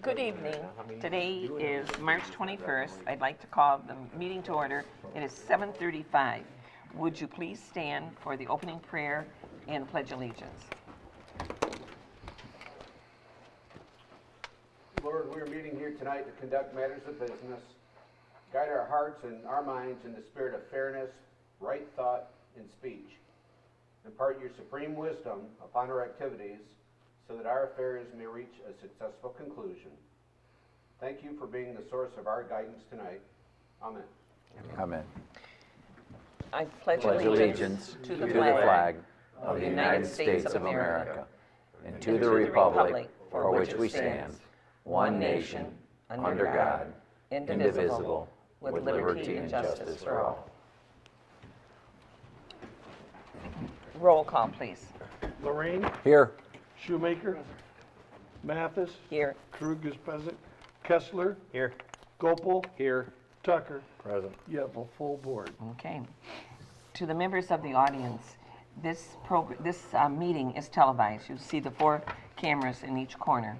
Good evening. Today is March 21st. I'd like to call the meeting to order. It is 7:35. Would you please stand for the opening prayer and pledge allegiance? Lord, we are meeting here tonight to conduct matters of business. Guide our hearts and our minds in the spirit of fairness, right thought, and speech. Impart your supreme wisdom upon our activities so that our affairs may reach a successful conclusion. Thank you for being the source of our guidance tonight. Amen. Amen. I pledge Allegiance to the flag of the United States of America and to the republic for which we stand, one nation, under God, indivisible, with liberty and justice for all. Roll call, please. Lorraine, Here. Shoemaker, Mathis, Here. Krug is present, Kessler, Here. Gopel, Here. Tucker. Present. You have a full board. Okay. To the members of the audience, this meeting is televised. You see the 4 cameras in each corner.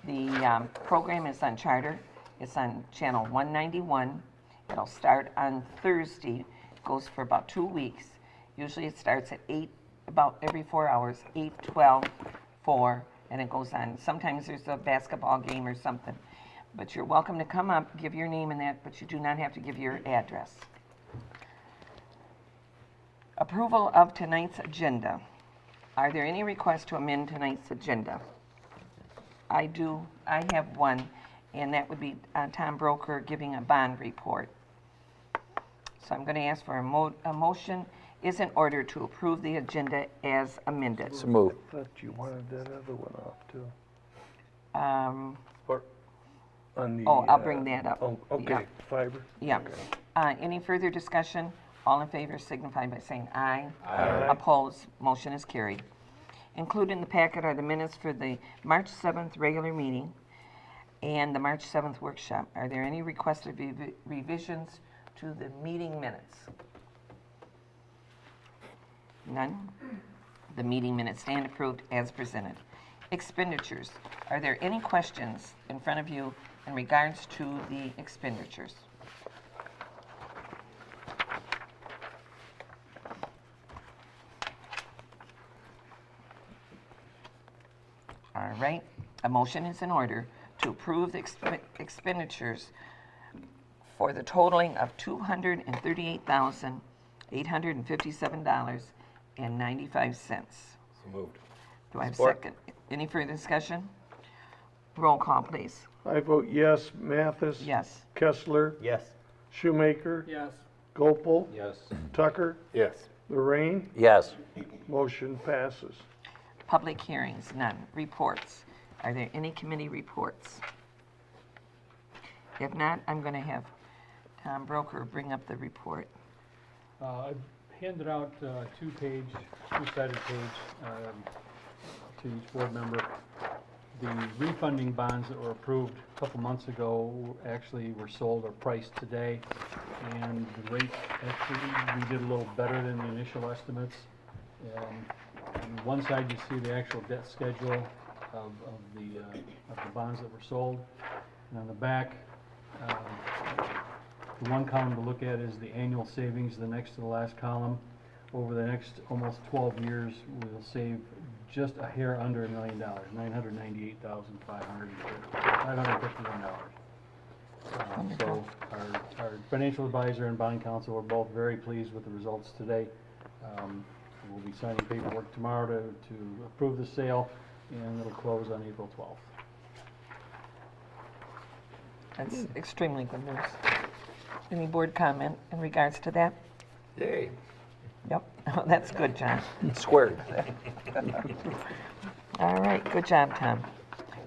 The program is on Charter. It's on channel 191. It'll start on Thursday. Goes for about 2 weeks. Usually it starts at 8, about every 4 hours, 8, 12, 4, and it goes on. Sometimes there's a basketball game or something. But you're welcome to come up, give your name and that, but you do not have to give your address. Approval of tonight's agenda. Are there any requests to amend tonight's agenda? I have one, and that would be Tom Broecker giving a bond report. So I'm going to ask for a motion is in order to approve the agenda as amended. So move. I thought you wanted that other one off too. On the, I'll bring that up. Oh, okay, Yeah. fiber. Yeah. Any further discussion? All in favor signify by saying aye. Aye. Opposed? Motion is carried. Included in the packet are the minutes for the March 7th regular meeting and the March 7th workshop. Are there any requested revisions to the meeting minutes? None? The meeting minutes stand approved as presented. Expenditures. Are there any questions in front of you in regards to the expenditures? All right. A motion is in order to approve the expenditures for the totaling of $238,857.95. So moved. Do I have a Support. second? Any further discussion? Roll call, please. I vote yes. Mathis. Yes. Kessler. Yes. Shoemaker. Yes. Gopel. Yes. Tucker. Yes. Lorraine. Yes. Motion passes. Public hearings, none. Reports. Are there any committee reports? If not, I'm going to have Tom Broecker bring up the report. I've handed out two-sided page to each board member. The refunding bonds that were approved a couple months ago actually were sold or priced today, and the rate actually, we did a little better than the initial estimates. On one side, you see the actual debt schedule of the bonds that were sold, and on the back, the one column to look at is the annual savings. The next to the last column, over the next almost 12 years, we'll save just a hair under $1 million, $998,551. So our financial advisor and bond counsel are both very pleased with the results today. We'll be signing paperwork tomorrow to approve the sale, and it'll close on April 12th. That's extremely good news. Any board comment in regards to that? Yay. Yep. Oh, that's good, John. Squared. All right, good job, Tom.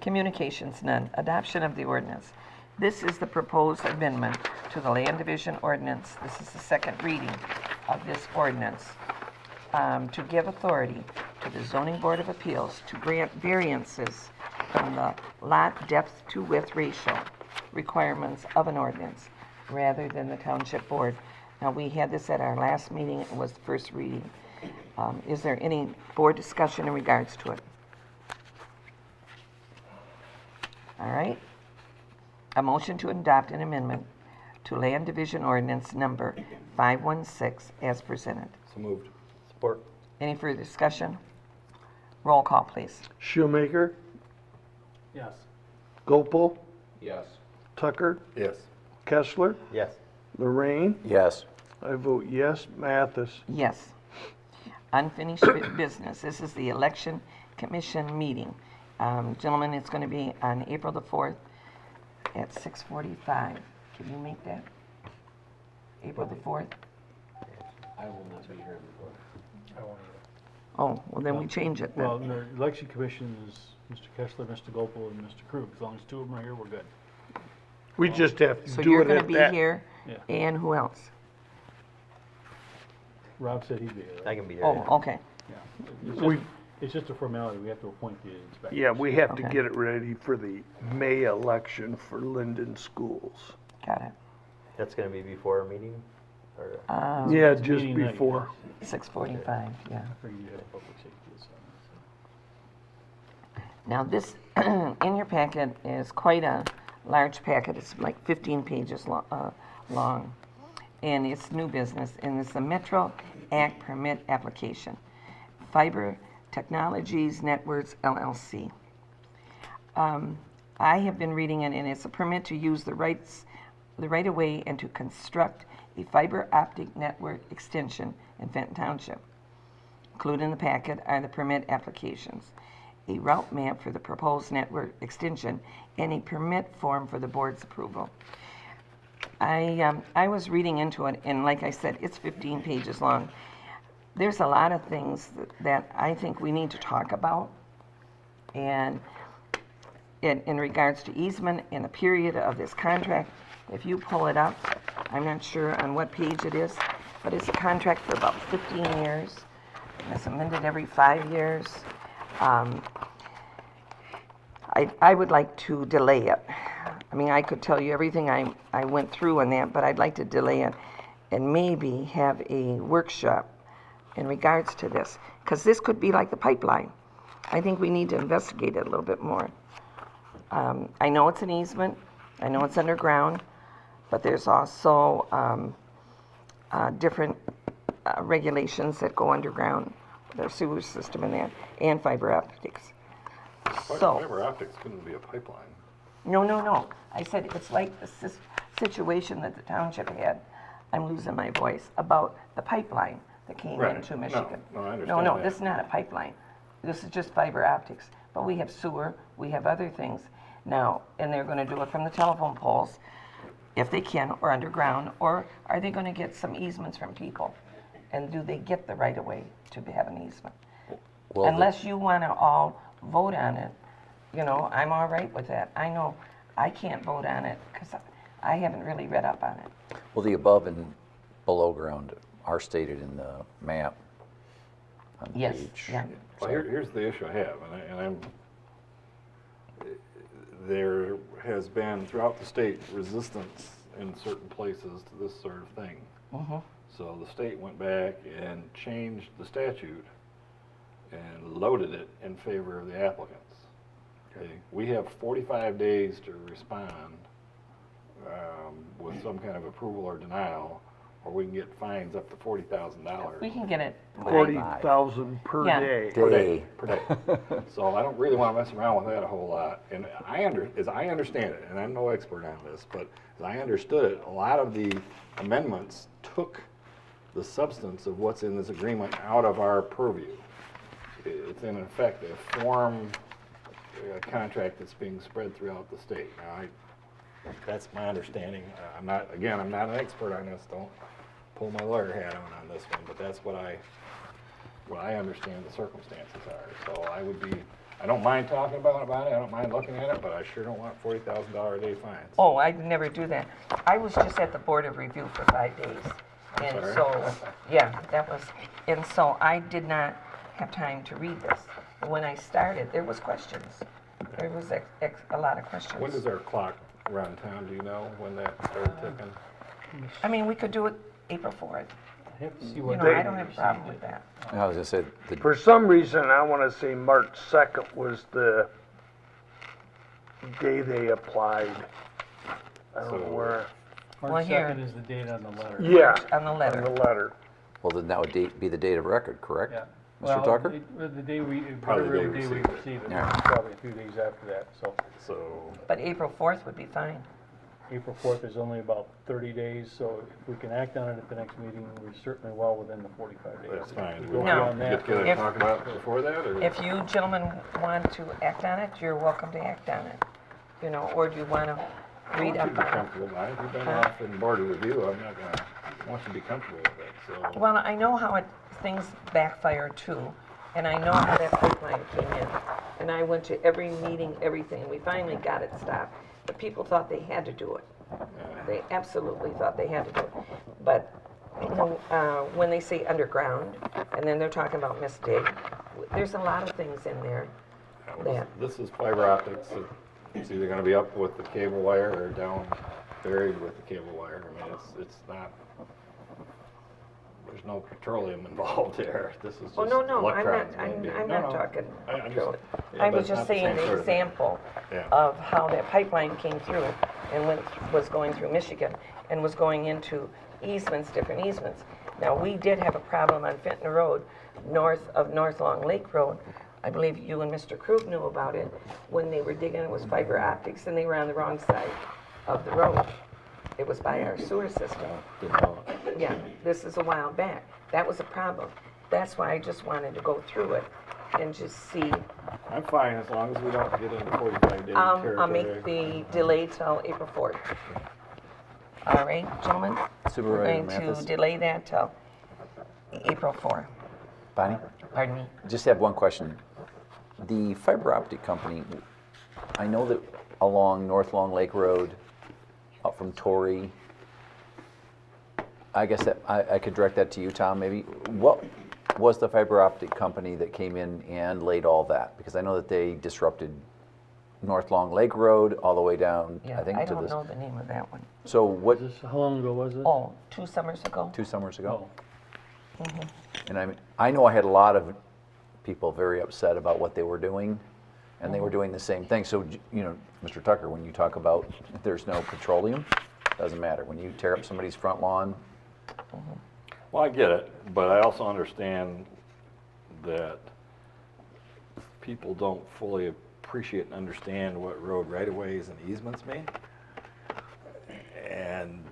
Communications, none. Adoption of the ordinance. This is the proposed amendment to the Land Division Ordinance. This is the second reading of this ordinance to give authority to the Zoning Board of Appeals to grant variances from the lot depth to width ratio requirements of an ordinance rather than the Township Board. Now, we had this at our last meeting. It was the first reading. Is there any board discussion in regards to it? All right. A motion to adopt an amendment to Land Division Ordinance Number 516 as presented. So moved. Support. Any further discussion? Roll call, please. Shoemaker, Yes. Gopel, Yes. Tucker, Yes. Kessler, Yes. Lorraine. Yes. I vote yes. Mathis. Yes. Unfinished business. This is the Election Commission meeting. Gentlemen, it's going to be on April the 4th at 6:45. Can you make that? April the 4th? I will not be here before. I won't Oh, well, then we change it then. Well, the election commission is Mr. Kessler, Mr. Gopel, and Mr. Krug. As long as two of them are here, we're good. We just have to So do you're it going to at be that. here, Yeah. and who else? Rob said he'd be here. I Right? can be here. Oh, okay. Yeah. It's We- just- It's just a formality. We have to appoint the inspector. Yeah, we have to Okay. get it ready for the May election for Linden schools. Got it. That's gonna be before our meeting? Or, Yeah, It's just meeting night, before. 6:45, yeah. I figured you had a public safety. So. Now this, in your packet is quite a large packet. It's like 15 pages long. And it's new business, and it's the Metro Act permit application. Fiber Technologies Networks LLC. I have been reading it, and it's a permit to use the right-of-way and to construct a fiber optic network extension in Fenton Township. Included in the packet are the permit applications, a route map for the proposed network extension, and a permit form for the board's approval. I was reading into it, and like I said, it's 15 pages long. There's a lot of things that I think we need to talk about, and in regards to easement and the period of this contract, if you pull it up, I'm not sure on what page it is, but it's a contract for about 15 years. It's amended every 5 years. I would like to delay it. I mean, I could tell you everything I went through on that, but I'd like to delay it and maybe have a workshop in regards to this, because this could be like the pipeline. I think we need to investigate it a little bit more. I know it's an easement, I know it's underground, but there's also different regulations that go underground, their sewer system and that, and fiber optics. So, Fiber optics couldn't be a pipeline. no. I said it's like the situation that the township had, I'm losing my voice, about the pipeline that came Right. into No, Michigan. no, I understand No, that. this is not a pipeline. This is just fiber optics. But we have sewer, we have other things now, and they're gonna do it from the telephone poles, if they can, or underground, or are they gonna get some easements from people? And do they get the right of way to have an easement? Well, Unless you wanna all vote on it, I'm all right with that. I know I can't vote on it, because I haven't really read up on it. Well, the above and below ground are stated in the map on the Yes, page. yeah. Well, here's the issue I have, there has been throughout the state resistance in certain places to this sort of thing. So the state went back and changed the statute and loaded it in favor of the applicants. Okay, we have 45 days to respond with some kind of approval or denial, or we can get fines up to $40,000. We can get it. 40,000 per Yeah. day. Per day. So I don't really want to mess around with that a whole lot. And as I understand it, and I'm no expert on this, but as I understood it, a lot of the amendments took the substance of what's in this agreement out of our purview. It's in effect a form contract that's being spread throughout the state. Now, that's my understanding. I'm not an expert on this. Don't pull my lawyer hat on this one, but that's what I understand the circumstances are. So I don't mind talking about it, I don't mind looking at it, but I sure don't want $40,000 a day fines. Oh, I'd never do that. I was just at the Board of Review for 5 days. And sorry. so, yeah, and so I did not have time to read this. When I started, there was questions. There was a lot of questions. When does our clock run, Tom? Do you know when that started ticking? I mean, we could do it April 4th. I have to see what. I don't have a problem with that. I was gonna say, For some reason, I want to say March 2nd was the day they applied. I don't know So- where. Well, March here- 2nd is the date on the letter. Yeah. On the letter. On the letter. Well, then that would be the date of record, correct? Yeah. Mr. Tucker? The day we, Probably the whatever day day we we receive it. receive it, Yeah. probably a few days after that, so. So, But April 4th would be fine. April 4th is only about 30 days, so if we can act on it at the next meeting, we're certainly well within the 45 days. that's fine. If We we go No. beyond Get that, together and If- talk about it before that, or? If you gentlemen want to act on it, you're welcome to act on it. You know, or do you want to I read want you up to be on it? comfortable, Mike. You've been Huh? off in board review, I'm not gonna, I want you to be comfortable with it, so. Well, I know how things backfire too, and I know how that pipeline came in. And I went to every meeting, everything, and we finally got it stopped. But people thought they had to do it. They absolutely thought they had to do it. But, you know, when they say underground, and then they're talking about misdig, there's a lot of things in there that, This is fiber optics. It's either gonna be up with the cable wire or down buried with the cable wire. I mean, it's not, there's no petroleum involved there. This is just oh, no, no, I'm not, electrons being beamed. I'm No, not no. talking. I just- petroleum. yeah, I but was it's just not the saying same the sort of thing. example Yeah. of how that pipeline came through and was going through Michigan and was going into easements, different easements. Now, we did have a problem on Fenton Road, north of North Long Lake Road. I believe you and Mr. Krug knew about it when they were digging, it was fiber optics, and they were on the wrong side of the road. It was by our sewer system. Didn't know it. Yeah, this is a while back. That was a problem. That's why I just wanted to go through it and just see. I'm fine as long as we don't get into 45-day territory. I'll make the delay till April 4th. All right, gentlemen? We're Supervisor going Mathis? to delay that till April 4th. Bonnie? Pardon me? Just have one question. The fiber optic company, I know that along North Long Lake Road, up from Torrey, I guess that, I could direct that to you, Tom, maybe. What was the fiber optic company that came in and laid all that? Because I know that they disrupted North Long Lake Road all the way down, Yeah, I think, I to don't this. know the name of that one. So what, how long ago was it? Oh, 2 summers ago? 2 summers ago? Oh, And I know I had a lot of people very upset about what they were doing, and they were doing the same thing. So, you know, Mr. Tucker, when you talk about if there's no petroleum, doesn't matter. When you tear up somebody's front lawn, Well, I get it, but I also understand that people don't fully appreciate and understand what road right-of-ways and easements mean. And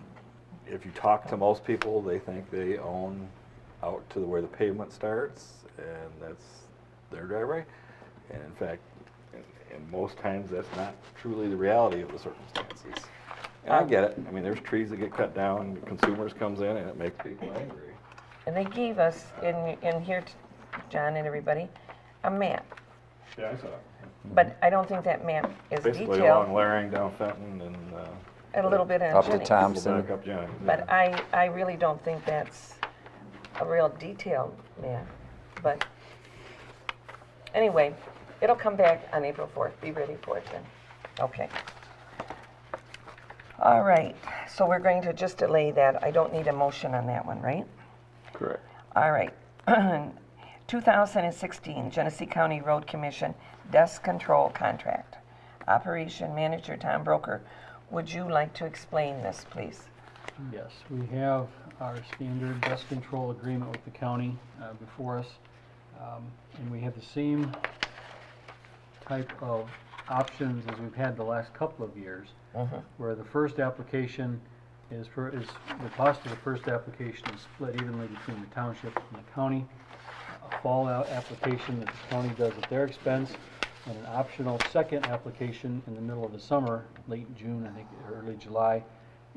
if you talk to most people, they think they own out to where the pavement starts, and that's their driveway. And in fact, and most times, that's not truly the reality of the circumstances. And I get it. I mean, there's trees that get cut down, consumers comes in, and it makes people angry. And they gave us, in here, John and everybody, a map. Yeah, I saw it. But I don't think that map is Basically along detailed, Laring, down Fenton, and and a little bit on Up to Jennings. Tom. go back up Jennings. But I really don't think that's a real detailed map. But anyway, it'll come back on April 4th. Be ready for it then. Okay. All right, so we're going to just delay that. I don't need a motion on that one, right? Correct. All right. 2016 Genesee County Road Commission Dust Control Contract. Operation Manager Tom Broecker, would you like to explain this, please? yes, we have our standard dust control agreement with the county before us. And we have the same type of options as we've had the last couple of years, where the first application the cost of the first application is split evenly between the township and the county. A fall out application that the county does at their expense, and an optional second application in the middle of the summer, late June, I think, early July,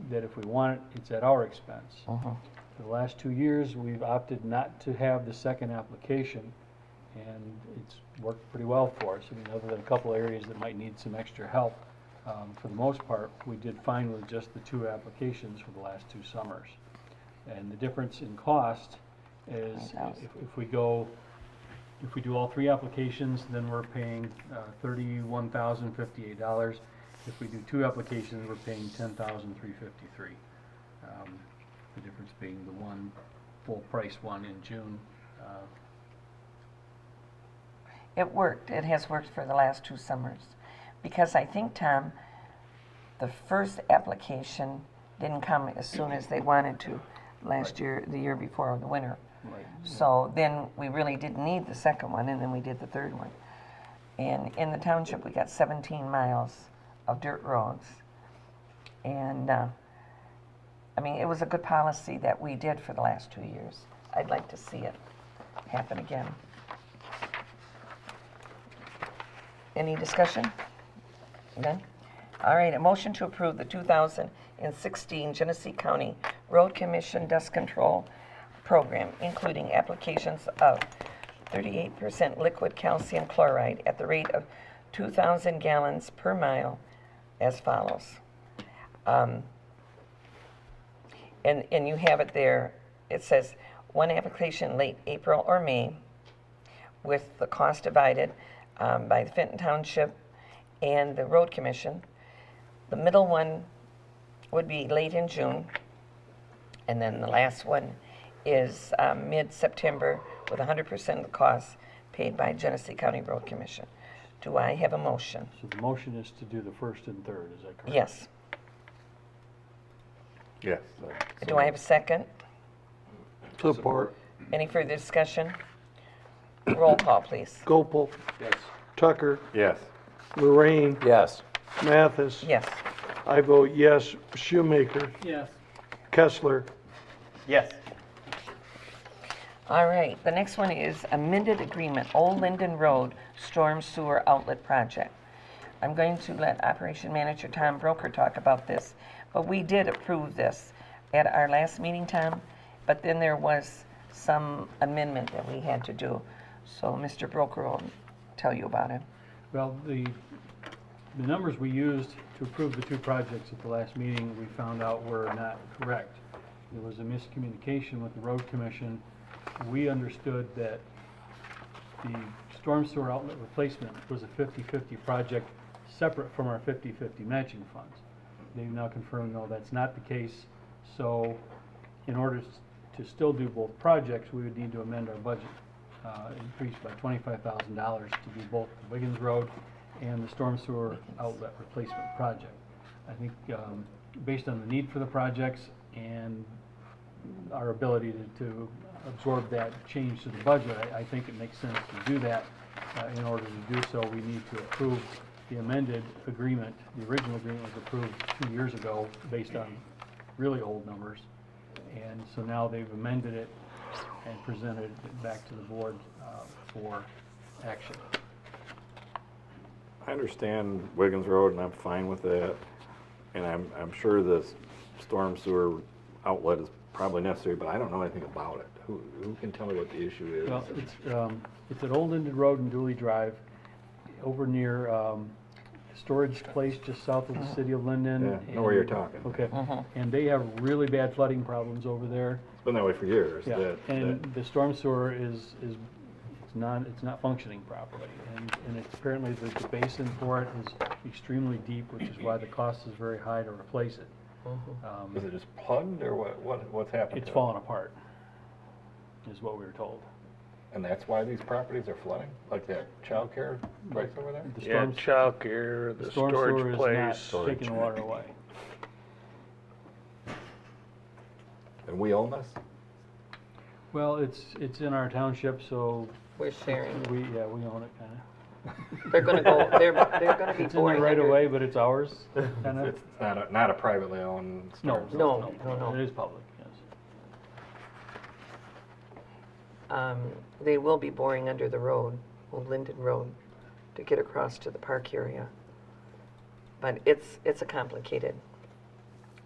that if we want it, it's at our expense. For the last 2 years, we've opted not to have the second application, and it's worked pretty well for us. I mean, other than a couple areas that might need some extra help, for the most part, we did fine with just the 2 applications for the last 2 summers. And the difference in cost is if we do all 3 applications, then we're paying $31,058. If we do 2 applications, we're paying $10,353. The difference being the one full price one in June. It worked. It has worked for the last 2 summers. Because I think, Tom, the first application didn't come as soon as they wanted to last year, the year before the winter. Right. So then we really didn't need the second one, and then we did the third one. And in the township, we got 17 miles of dirt roads. And, I mean, it was a good policy that we did for the last 2 years. I'd like to see it happen again. Any discussion? None? All right, a motion to approve the 2016 Genesee County Road Commission Dust Control Program, including applications of 38% liquid calcium chloride at the rate of 2,000 gallons per mile as follows. And you have it there. It says one application late April or May with the cost divided by the Fenton Township and the Road Commission. The middle one would be late in June, and then the last one is mid-September with 100% of the costs paid by Genesee County Road Commission. Do I have a motion? So the motion is to do the first and third, is that correct? Yes. Yes. Do I have a second? Support. Any further discussion? Roll call, please. Gopel. Yes. Tucker. Yes. Lorraine. Yes. Mathis. Yes. I vote yes. Shoemaker. Yes. Kessler. Yes. All right, the next one is amended agreement, Old Linden Road Storm Sewer Outlet Project. I'm going to let Operation Manager Tom Broecker talk about this, but we did approve this at our last meeting, Tom, but then there was some amendment that we had to do. So Mr. Broecker will tell you about it. Well, the numbers we used to approve the two projects at the last meeting, we found out were not correct. There was a miscommunication with the Road Commission. We understood that the storm sewer outlet replacement was a 50-50 project separate from our 50-50 matching funds. They've now confirmed, no, that's not the case. So in order to still do both projects, we would need to amend our budget, increase by $25,000 to do both the Wiggins Road and the storm sewer outlet replacement project. I think based on the need for the projects and our ability to absorb that change to the budget, I think it makes sense to do that. In order to do so, we need to approve the amended agreement. The original agreement was approved 2 years ago based on really old numbers. And so now they've amended it and presented it back to the board for action. I understand Wiggins Road, and I'm fine with that. And I'm sure this storm sewer outlet is probably necessary, but I don't know anything about it. Who can tell me what the issue is? Well, it's at Old Linden Road and Dooley Drive, over near Storage Place, just south of the city of Linden. Yeah, I know where you're talking. Okay, and they have really bad flooding problems over there. It's been that way for years. Yeah, and the storm sewer is it's not functioning properly, and it's apparently the basin for it is extremely deep, which is why the cost is very high to replace it. Is it just plugged, or what's happened? It's to it? fallen apart, is what we were told. And that's why these properties are flooding, like that childcare place over there? The Yeah, storm childcare, the storm sewer storage is place. not taking the water away. And we own this? Well, it's in our township, so We're sharing. we own it kinda. They're gonna go, they're gonna be It's in boring there right under- away, but it's ours, kinda. It's not a privately owned No, storm sewer? No. It is public, yes. They will be boring under the road, Old Linden Road, to get across to the park area. But it's a complicated,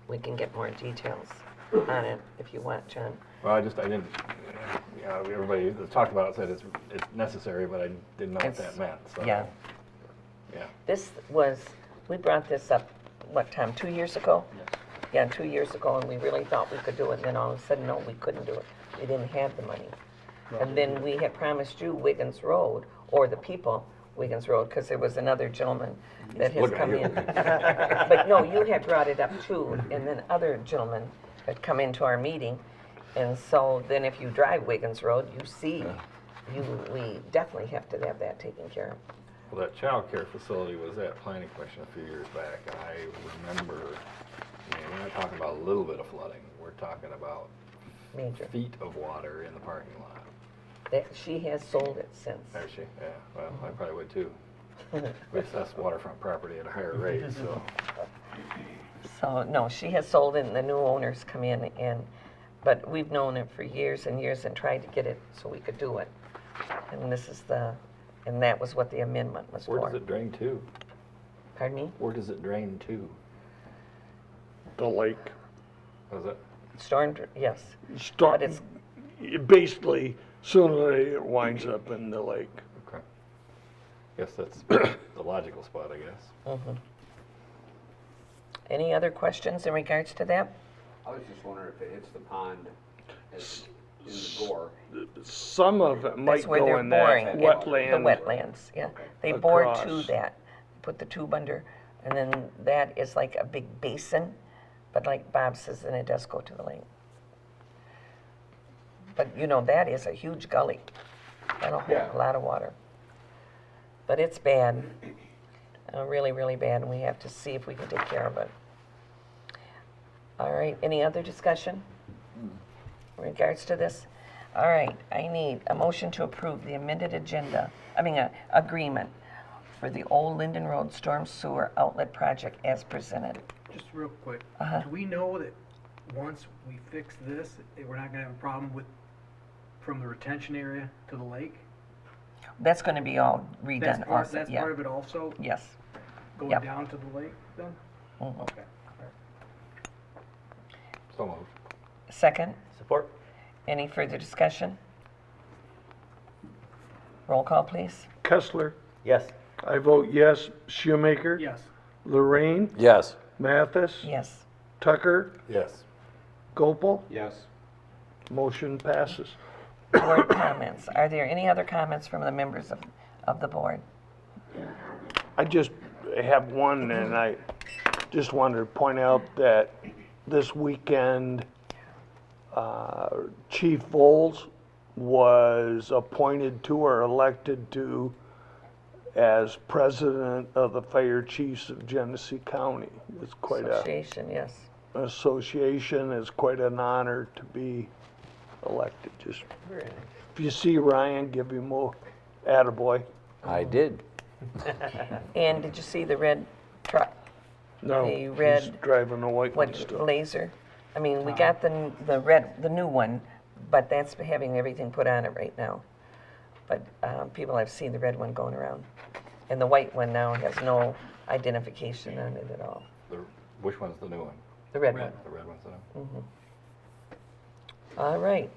we can get more details on it if you want, John. Well, I didn't, you know, everybody that talked about it said it's necessary, but I didn't know what that meant, so. Yeah. Yeah. This was, we brought this up, what, Tom, 2 years ago? Yes. Yeah, 2 years ago, and we really thought we could do it, and then all of a sudden, no, we couldn't do it. We didn't have the money. And then we had promised you Wiggins Road, or the people Wiggins Road, because there was another gentleman that has Look at come you. in. But no, you had brought it up too, and then other gentlemen had come into our meeting. And so then if you drive Wiggins Road, you see, we definitely have to have that taken care of. Well, that child care facility was at planning commission a few years back, and I remember, I mean, we're not talking about a little bit of flooding, we're talking about Major. feet of water in the parking lot. That, she has sold it since. There she, yeah, well, I probably would too. We assess waterfront property at a higher rate, so. So, no, she has sold it and the new owners come in and, but we've known it for years and years and tried to get it so we could do it. And this is and that was what the amendment was Where for. does it drain to? Pardon me? Where does it drain to? The lake. Was it? Yes. Start, But it's, basically, sooner or later it winds up in the lake. Okay. Guess that's the logical spot, I guess. any other questions in regards to that? I was just wondering if it hits the pond as in the gore. Some of it might That's where go they're in boring. that The wetland. wetlands, yeah. They bore to Across. that, put the tube under, and then that is like a big basin, but like Bob says, then it does go to the lake. But you know, that is a huge gully, that'll hold Yeah. a lot of water. But it's bad, really, really bad, and we have to see if we can take care of it. All right, any other discussion in regards to this? All right, I need a motion to approve the amended agreement for the Old Linden Road Storm Sewer Outlet Project as presented. Just real quick, Uh-huh. do we know that once we fix this, that we're not gonna have a problem with, from the retention area to the lake? That's gonna be all redone also, That's yeah. part of it also, Yes. going Yep. down to the lake then? Mhm. Okay. So moved. Second, Support? any further discussion? Roll call, please. Kessler, Yes. I vote yes. Shoemaker, Yes, Lorraine, Yes. Mathis, Yes. Tucker, Yes. Gopel, Yes. motion passes. Board comments. Are there any other comments from the members of the board? I just have one, and I just wanted to point out that this weekend, Chief Voles was appointed to or elected to as president of the Fire Chiefs of Genesee County. It's quite Association, yes. an association. It's quite an honor to be elected. Just if you see Ryan, give him a attaboy. I did. And did you see the red truck? No, The he's red- driving a white one What, still. laser? I mean, we got the new one, but that's having everything put on it right now. But people have seen the red one going around. And the white one now has no identification on it at all. Which one's the new one? The red one. The red one's the new one? All right.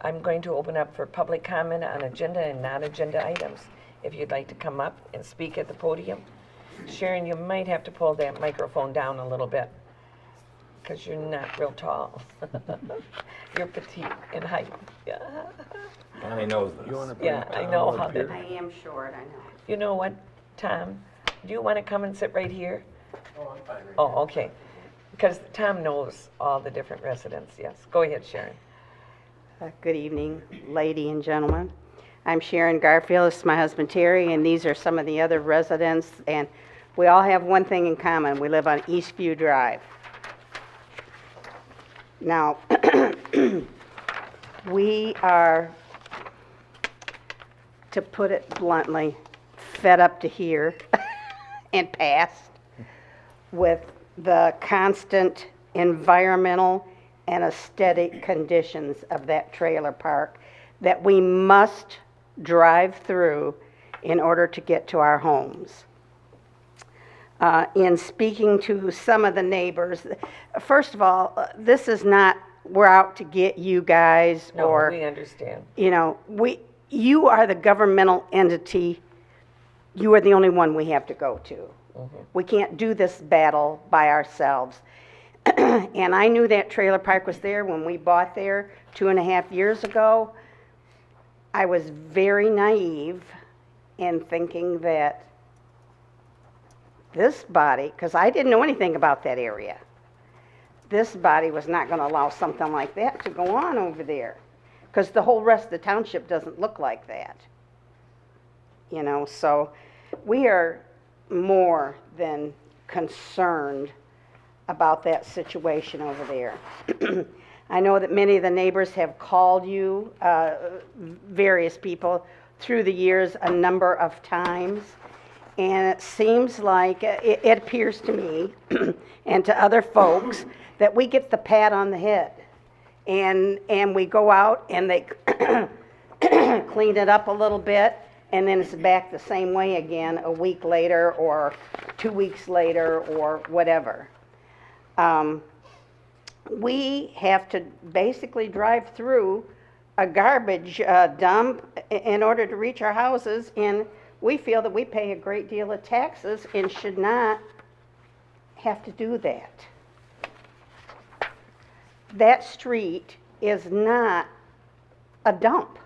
I'm going to open up for public comment on agenda and non-agenda items. If you'd like to come up and speak at the podium. Sharon, you might have to pull that microphone down a little bit because you're not real tall. You're petite in height. Yeah, Bonnie knows this. yeah, I know how that. I am short, I know. You know what, Tom? Do you want to come and sit right here? Oh, I'm fine. Oh, okay. Because Tom knows all the different residents, yes. Go ahead, Sharon. Good evening, lady and gentlemen. I'm Sharon Garfield, this is my husband Terry, and these are some of the other residents, and we all have one thing in common. We live on Eastview Drive. Now, we are, to put it bluntly, fed up to here and past with the constant environmental and aesthetic conditions of that trailer park that we must drive through in order to get to our homes. In speaking to some of the neighbors, first of all, this is not, we're out to get you guys No, or, we understand. you know, you are the governmental entity. You are the only one we have to go to. We can't do this battle by ourselves. And I knew that trailer park was there when we bought there 2.5 years ago. I was very naive in thinking that this body, because I didn't know anything about that area, this body was not going to allow something like that to go on over there, because the whole rest of the township doesn't look like that. You know, so We are more than concerned about that situation over there. I know that many of the neighbors have called you, various people, through the years a number of times. And it seems like, it appears to me and to other folks, that we get the pat on the head. And we go out and they clean it up a little bit, and then it's back the same way again a week later or 2 weeks later or whatever. We have to basically drive through a garbage dump in order to reach our houses, and we feel that we pay a great deal of taxes and should not have to do that. That street is not a dump.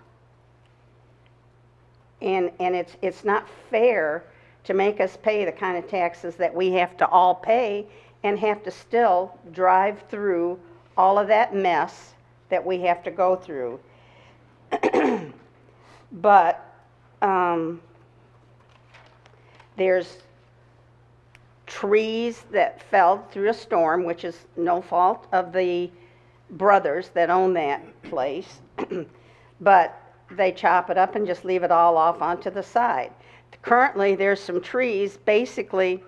And it's not fair to make us pay the kind of taxes that we have to all pay and have to still drive through all of that mess that we have to go through. But there's trees that fell through a storm, which is no fault of the brothers that own that place. But they chop it up and just leave it all off onto the side. Currently, there's some trees basically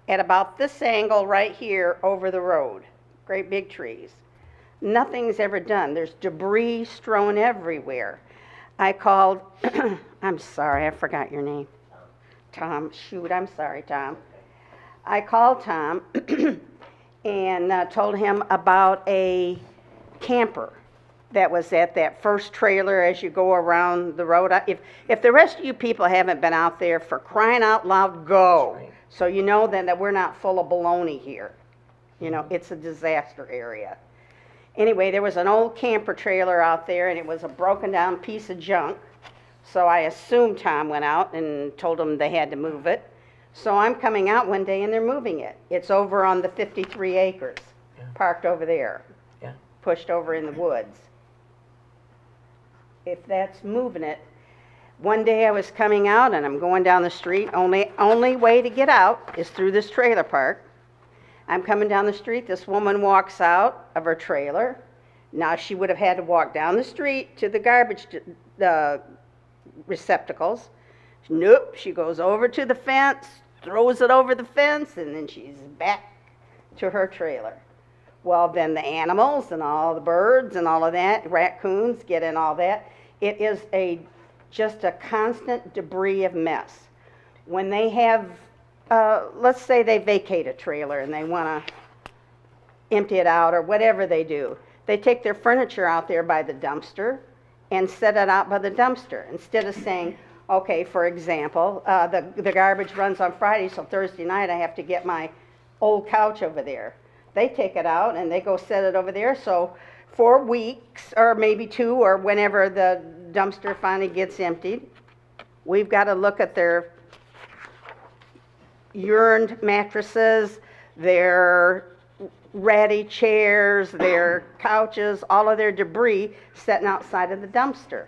at about this angle right here over the road. Great big trees. Nothing's ever done. There's debris strewn everywhere. I called, I'm sorry, I forgot your name. Tom, shoot, I'm sorry, Tom. I called Tom and told him about a camper that was at that first trailer as you go around the road. If the rest of you people haven't been out there, for crying out loud, go. Right. So you know then that we're not full of baloney here. You know, it's a disaster area. Anyway, there was an old camper trailer out there, and it was a broken down piece of junk. So I assumed Tom went out and told them they had to move it. So I'm coming out one day and they're moving it. It's over on the 53 acres, parked over there, pushed over in the woods. If that's moving it, one day I was coming out and I'm going down the street. Only way to get out is through this trailer park. I'm coming down the street. This woman walks out of her trailer. Now she would have had to walk down the street to the garbage receptacles. Nope, she goes over to the fence, throws it over the fence, and then she's back to her trailer. Well, then the animals and all the birds and all of that, raccoons get in all that. It is just a constant debris of mess. When they have, let's say they vacate a trailer and they want to empty it out or whatever they do, they take their furniture out there by the dumpster and set it out by the dumpster instead of saying, okay, for example, the garbage runs on Friday, so Thursday night I have to get my old couch over there. They take it out and they go set it over there. So for weeks or maybe 2 or whenever the dumpster finally gets emptied, we've got to look at their urined mattresses, their ratty chairs, their couches, all of their debris sitting outside of the dumpster.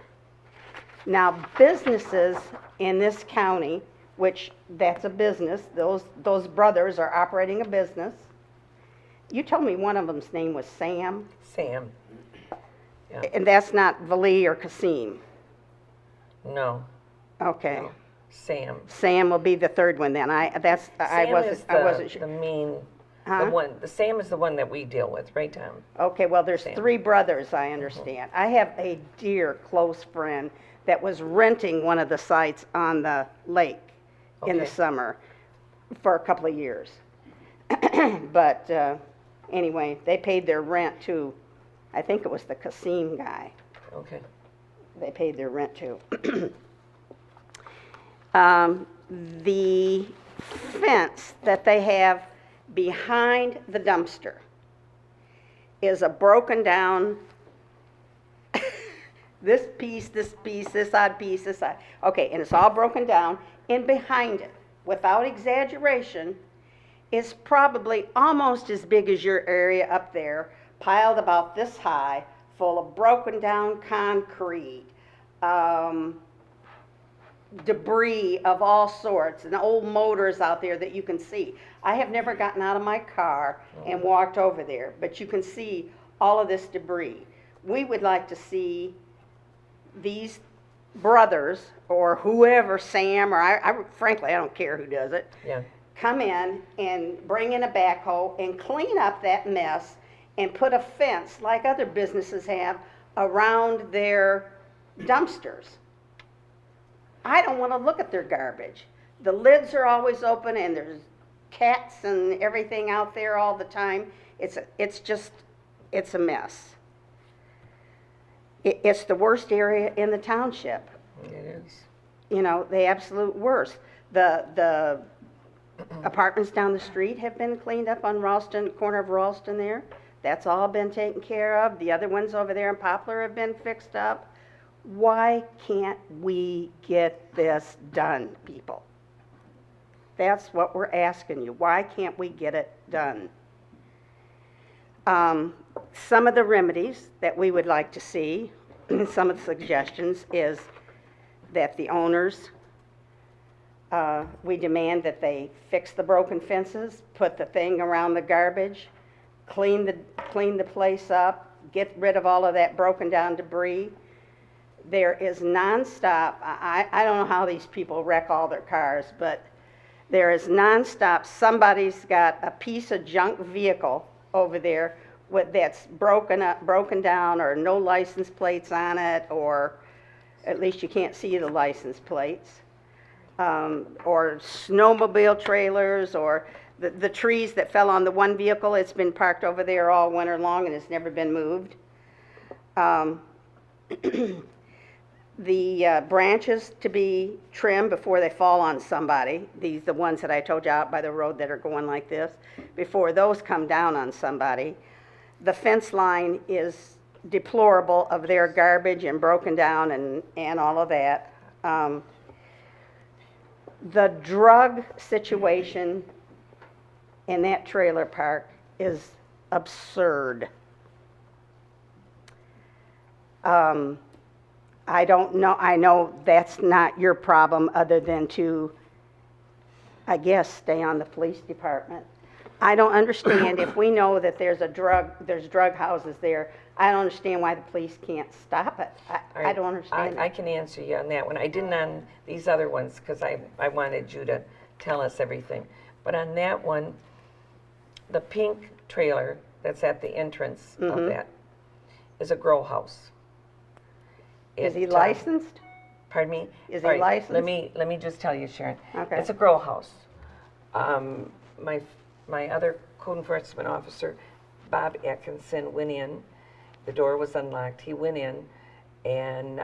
Now, businesses in this county, which that's a business, those brothers are operating a business. You told me one of them's name was Sam, Sam. Yeah. and that's not Vali or Kasim. No, Okay. no. Sam. Sam will be the third one then. I wasn't sure. The mean, Huh? the one, the Sam is the one that we deal with, right, Tom? Okay, well, there's Sam. 3 brothers, I understand. I have a dear close friend that was renting one of the sites on the lake in the Okay. summer for a couple of years. But anyway, they paid their rent to, I think it was the Kasim guy. Okay. They paid their rent to. The fence that they have behind the dumpster is a broken down, this piece, this odd piece, this odd. Okay, and it's all broken down. And behind it, without exaggeration, is probably almost as big as your area up there, piled about this high, full of broken down concrete, debris of all sorts and old motors out there that you can see. I have never gotten out of my car and walked over there, but you can see all of this debris. We would like to see these brothers or whoever, Sam, or frankly, I don't care who does it, Yeah. come in and bring in a backhoe and clean up that mess and put a fence like other businesses have around their dumpsters. I don't want to look at their garbage. The lids are always open and there's cats and everything out there all the time. It's a mess. It's the worst area in the township. It is. You know, the absolute worst. The apartments down the street have been cleaned up on Ralston, corner of Ralston there. That's all been taken care of. The other ones over there in Poplar have been fixed up. Why can't we get this done, people? That's what we're asking you. Why can't we get it done? Some of the remedies that we would like to see, some of the suggestions, is that the owners, we demand that they fix the broken fences, put the thing around the garbage, clean the place up, get rid of all of that broken down debris. There is nonstop, I don't know how these people wreck all their cars, but there is nonstop, somebody's got a piece of junk vehicle over there that's broken down, or no license plates on it, or at least you can't see the license plates, or snowmobile trailers, or the trees that fell on the one vehicle. It's been parked over there all winter long and it's never been moved. The branches to be trimmed before they fall on somebody. The ones that I told you out by the road that are going like this, before those come down on somebody. The fence line is deplorable of their garbage and broken down and all of that. The drug situation in that trailer park is absurd. I don't know, I know that's not your problem other than to, I guess, stay on the police department. I don't understand, if we know that there's drug houses there, I don't understand why the police can't stop it. I don't understand. I can answer you on that one. I didn't on these other ones because I wanted you to tell us everything. But on that one, the pink trailer that's at the entrance of that is a grow house. Is he licensed? Pardon me? Is he All right, licensed? Let me just tell you, Sharon. Okay. It's a grow house. My other code enforcement officer, Bob Atkinson, went in. The door was unlocked. He went in, and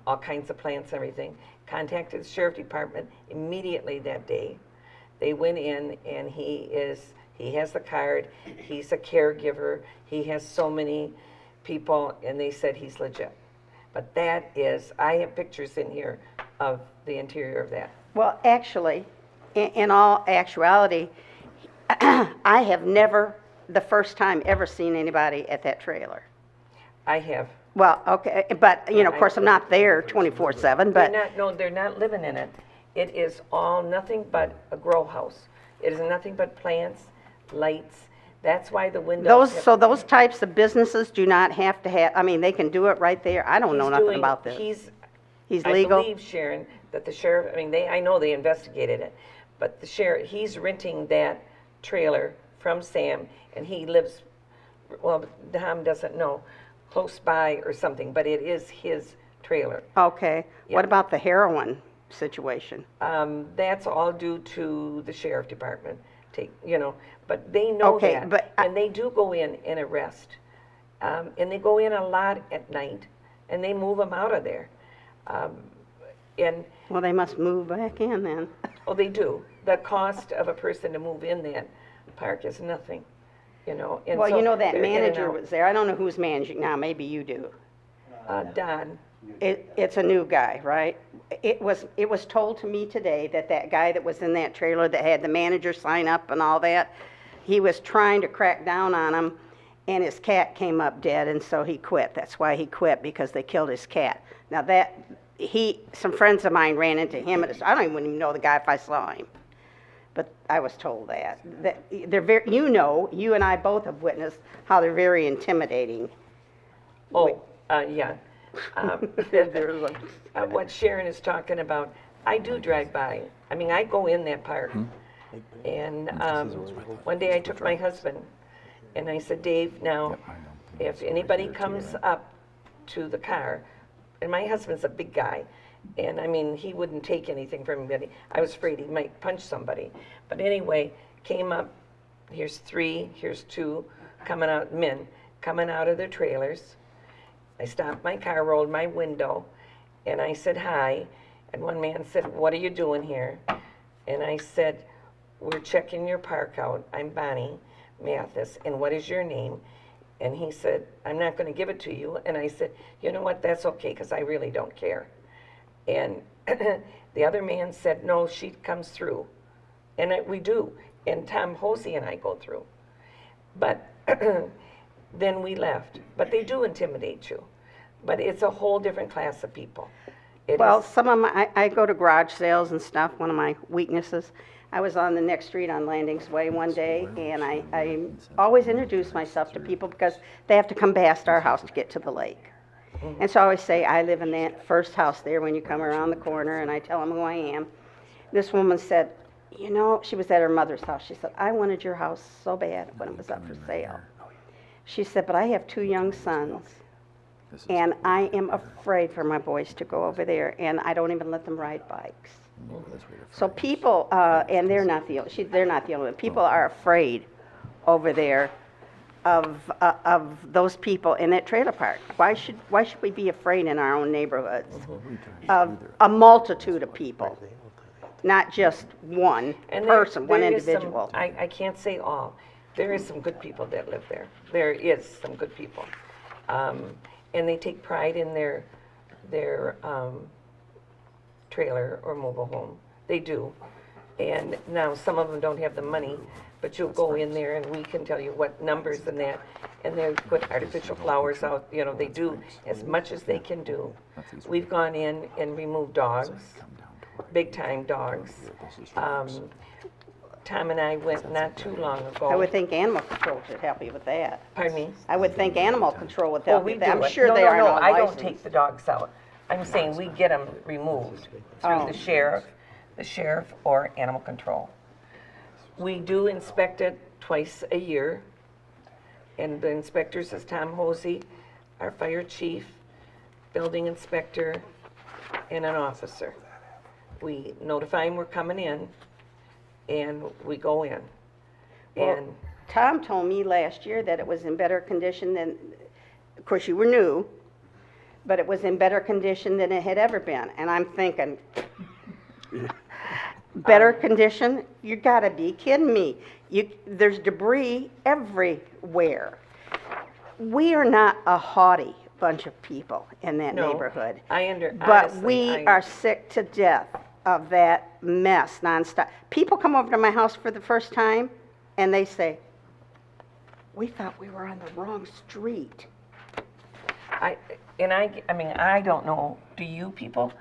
all kinds of plants and everything. Contacted the sheriff department immediately that day. They went in, and he has the card. He's a caregiver. He has so many people, and they said he's legit. But that is, I have pictures in here of the interior of that. Well, actually, in all actuality, I have never, the first time, ever seen anybody at that trailer. I have. Well, okay, but, you know, of course, I'm not there 24/7, but, They're not living in it. It is all nothing but a grow house. It is nothing but plants, lights. That's why the windows. those types of businesses do not have to have, I mean, they can do it right there. I don't know nothing about this. He's legal? I believe, Sharon, that the sheriff, I mean, I know they investigated it, but the sheriff, he's renting that trailer from Sam, and he lives, well, Tom doesn't know, close by or something, but it is his trailer. Okay. Yeah. What about the heroin situation? That's all due to the sheriff department, but they know Okay, that. but And they do go in and arrest. And they go in a lot at night, and they move them out of there. Well, they must move back in then. Oh, they do. The cost of a person to move in that park is nothing, and Well, so you know that they're in and manager out. was there. I don't know who's managing now. Maybe you do. Don. It's a new guy, right? It was told to me today that guy that was in that trailer that had the manager sign up and all that, he was trying to crack down on him, and his cat came up dead, and so he quit. That's why he quit, because they killed his cat. Now some friends of mine ran into him at I don't even know the guy if I saw him. But I was told that they're very, you and I both have witnessed how they're very intimidating. Oh, yeah. What Sharon is talking about, I do drive by. I mean, I go in that park. And one day I took my husband and I said, Dave, now, if anybody comes up to the car, and my husband's a big guy, and I mean, he wouldn't take anything from anybody. I was afraid he might punch somebody. But anyway, came up, here's 3, here's 2, men coming out of their trailers. I stopped my car, rolled my window, and I said hi. And one man said, what are you doing here? And I said, we're checking your park out. I'm Bonnie Mathis, and what is your name? And he said, I'm not going to give it to you. And I said, you know what, that's okay, because I really don't care. And the other man said, no, she comes through. And we do. And Tom Hosey and I go through. But then we left. But they do intimidate you. But it's a whole different class of people. Well, some of my, I go to garage sales and stuff, one of my weaknesses. I was on the next street on Landings Way one day, and I always introduce myself to people because they have to come past our house to get to the lake. And so I always say, I live in that first house there when you come around the corner, and I tell them who I am. This woman said, you know, she was at her mother's house. She said, I wanted your house so bad when it was up for sale. She said, but I have 2 young sons, and I am afraid for my boys to go over there, and I don't even let them ride bikes. So people, and they're not the only one. People are afraid over there of those people in that trailer park. Why should we be afraid in our own neighborhoods of a multitude of people, not just one person, one individual? I can't say all. There is some good people that live there. There is some good people, and they take pride in their trailer or mobile home. They do. And now some of them don't have the money, but you'll go in there and we can tell you what numbers and that, and they put artificial flowers out. You know, they do as much as they can do. We've gone in and removed dogs, big time dogs. Tom and I went not too long ago. I would think animal control should help you with that. Pardon me? I would think animal control would help you with that. I'm do it. sure they are No, not I don't licensed. take the dogs out. I'm saying we get them removed through the sheriff or animal control. We do inspect it twice a year, and the inspectors is Tom Hosey, our fire chief, building inspector, and an officer. We notify them we're coming in, and we go in. Well, And Tom told me last year that it was in better condition than, of course, you were new, but it was in better condition than it had ever been. And I'm thinking, better condition? You gotta be kidding me. There's debris everywhere. We are not a haughty bunch of people in that No, neighborhood. But honestly, we are sick to death of that mess nonstop. People come over to my house for the first time and they say, we thought we were on the wrong street. I mean, I don't know, do you people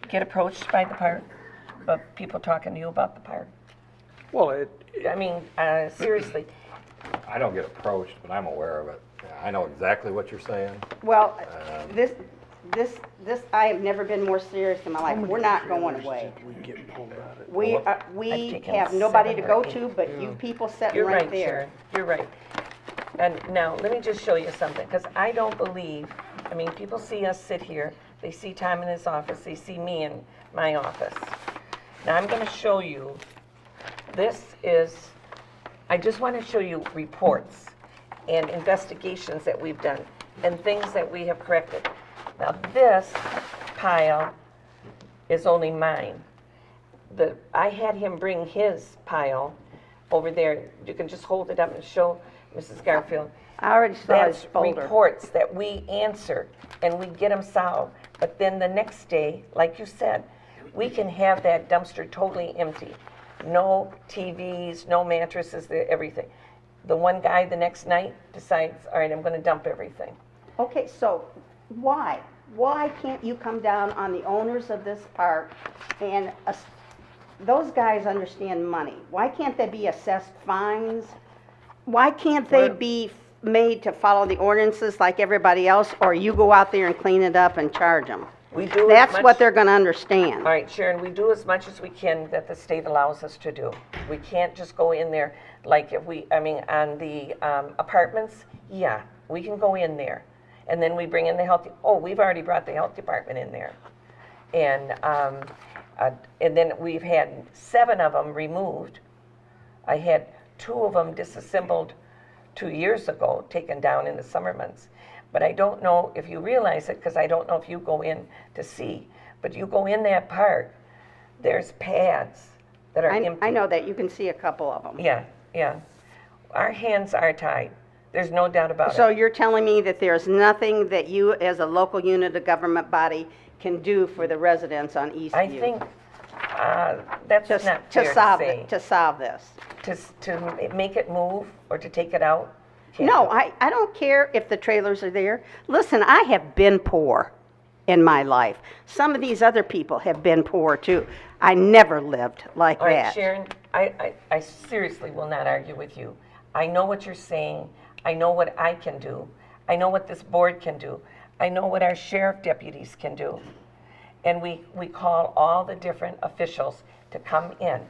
get approached by the park? Of people talking to you about the park? Well, I mean, seriously, I don't get approached, but I'm aware of it. I know exactly what you're saying. Well, this, I have never been more serious in my life. We're not going away. We I've taken have nobody to 7 go or to but you people sitting you're right right, there. Sharon, you're right. And now, let me just show you something, because I don't believe, I mean, people see us sit here, they see Tom in his office, they see me in my office. Now, I'm gonna show you, this is, I just want to show you reports and investigations that we've done and things that we have corrected. Now, this pile is only mine. I had him bring his pile over there. You can just hold it up and show Mrs. Garfield. I already saw his That's folder. reports that we answer and we get them solved. But then the next day, like you said, we can have that dumpster totally empty. No TVs, no mattresses, everything. The one guy the next night decides, all right, I'm gonna dump everything. Okay, so why? why can't you come down on the owners of this park and those guys understand money. Why can't they be assessed fines? Why can't they be made to follow the ordinances like everybody else, or you go out there and clean it up and charge them? We do as That's much- what they're gonna understand. All right, Sharon, we do as much as we can that the state allows us to do. We can't just go in there, like if we, I mean, on the apartments, yeah, we can go in there. And then we bring in the health, we've already brought the health department in there. And then we've had 7 of them removed. I had 2 of them disassembled 2 years ago, taken down in the summer months. But I don't know if you realize it, because I don't know if you go in to see. But you go in that park, there's pads that are empty. I know that, you can see a couple of them. Yeah, yeah. Our hands are tied. There's no doubt about So it. you're telling me that there's nothing that you, as a local unit of government body, can do for the residents on Eastview? I think that's Just not fair to say. to solve this? To make it move or to take it out? Can't No, do it. I don't care if the trailers are there. Listen, I have been poor in my life. Some of these other people have been poor too. I never lived like All right, that. Sharon, I seriously will not argue with you. I know what you're saying. I know what I can do. I know what this board can do. I know what our sheriff deputies can do. And we call all the different officials to come in.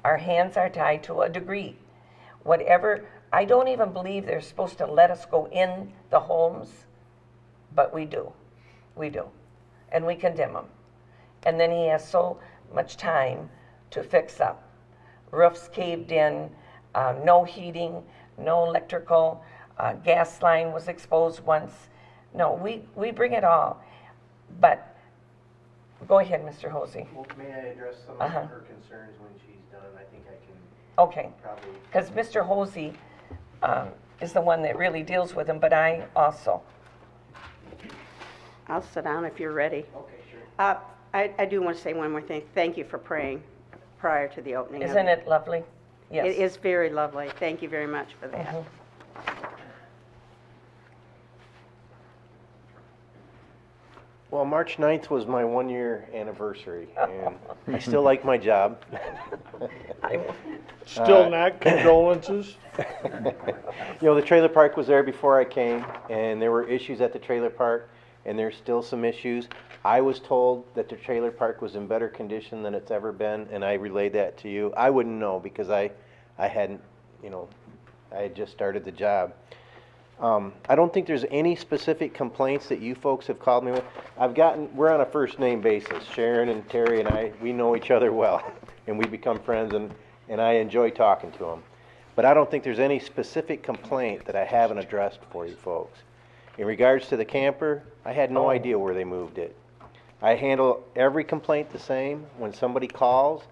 Our hands are tied to a degree. Whatever, I don't even believe they're supposed to let us go in the homes, but we do. We do. And we condemn them. And then he has so much time to fix up. Roofs caved in, no heating, no electrical, gas line was exposed once. No, we bring it all. But go ahead, Mr. Hosey. Well, may I address some of Uh-huh. her concerns when she's done? I think I can Okay, probably. because Mr. Hosey is the one that really deals with them, but I also. I'll sit down if you're ready. Okay, sure. I do want to say one more thing. Thank you for praying prior to the opening. Isn't it lovely? Yes. It is very lovely. Thank you very much for that. Mhm. Well, March 9th was my 1-year anniversary, and I still like my job. Still not condolences? You know, the trailer park was there before I came, and there were issues at the trailer park, and there's still some issues. I was told that the trailer park was in better condition than it's ever been, and I relayed that to you. I wouldn't know because I hadn't, you know, I had just started the job. I don't think there's any specific complaints that you folks have called me with. We're on a first name basis. Sharon and Terry and I, we know each other well, and we become friends, and I enjoy talking to them. But I don't think there's any specific complaint that I haven't addressed for you folks. In regards to the camper, I had no idea where they moved it. I handle every complaint the same. When somebody calls,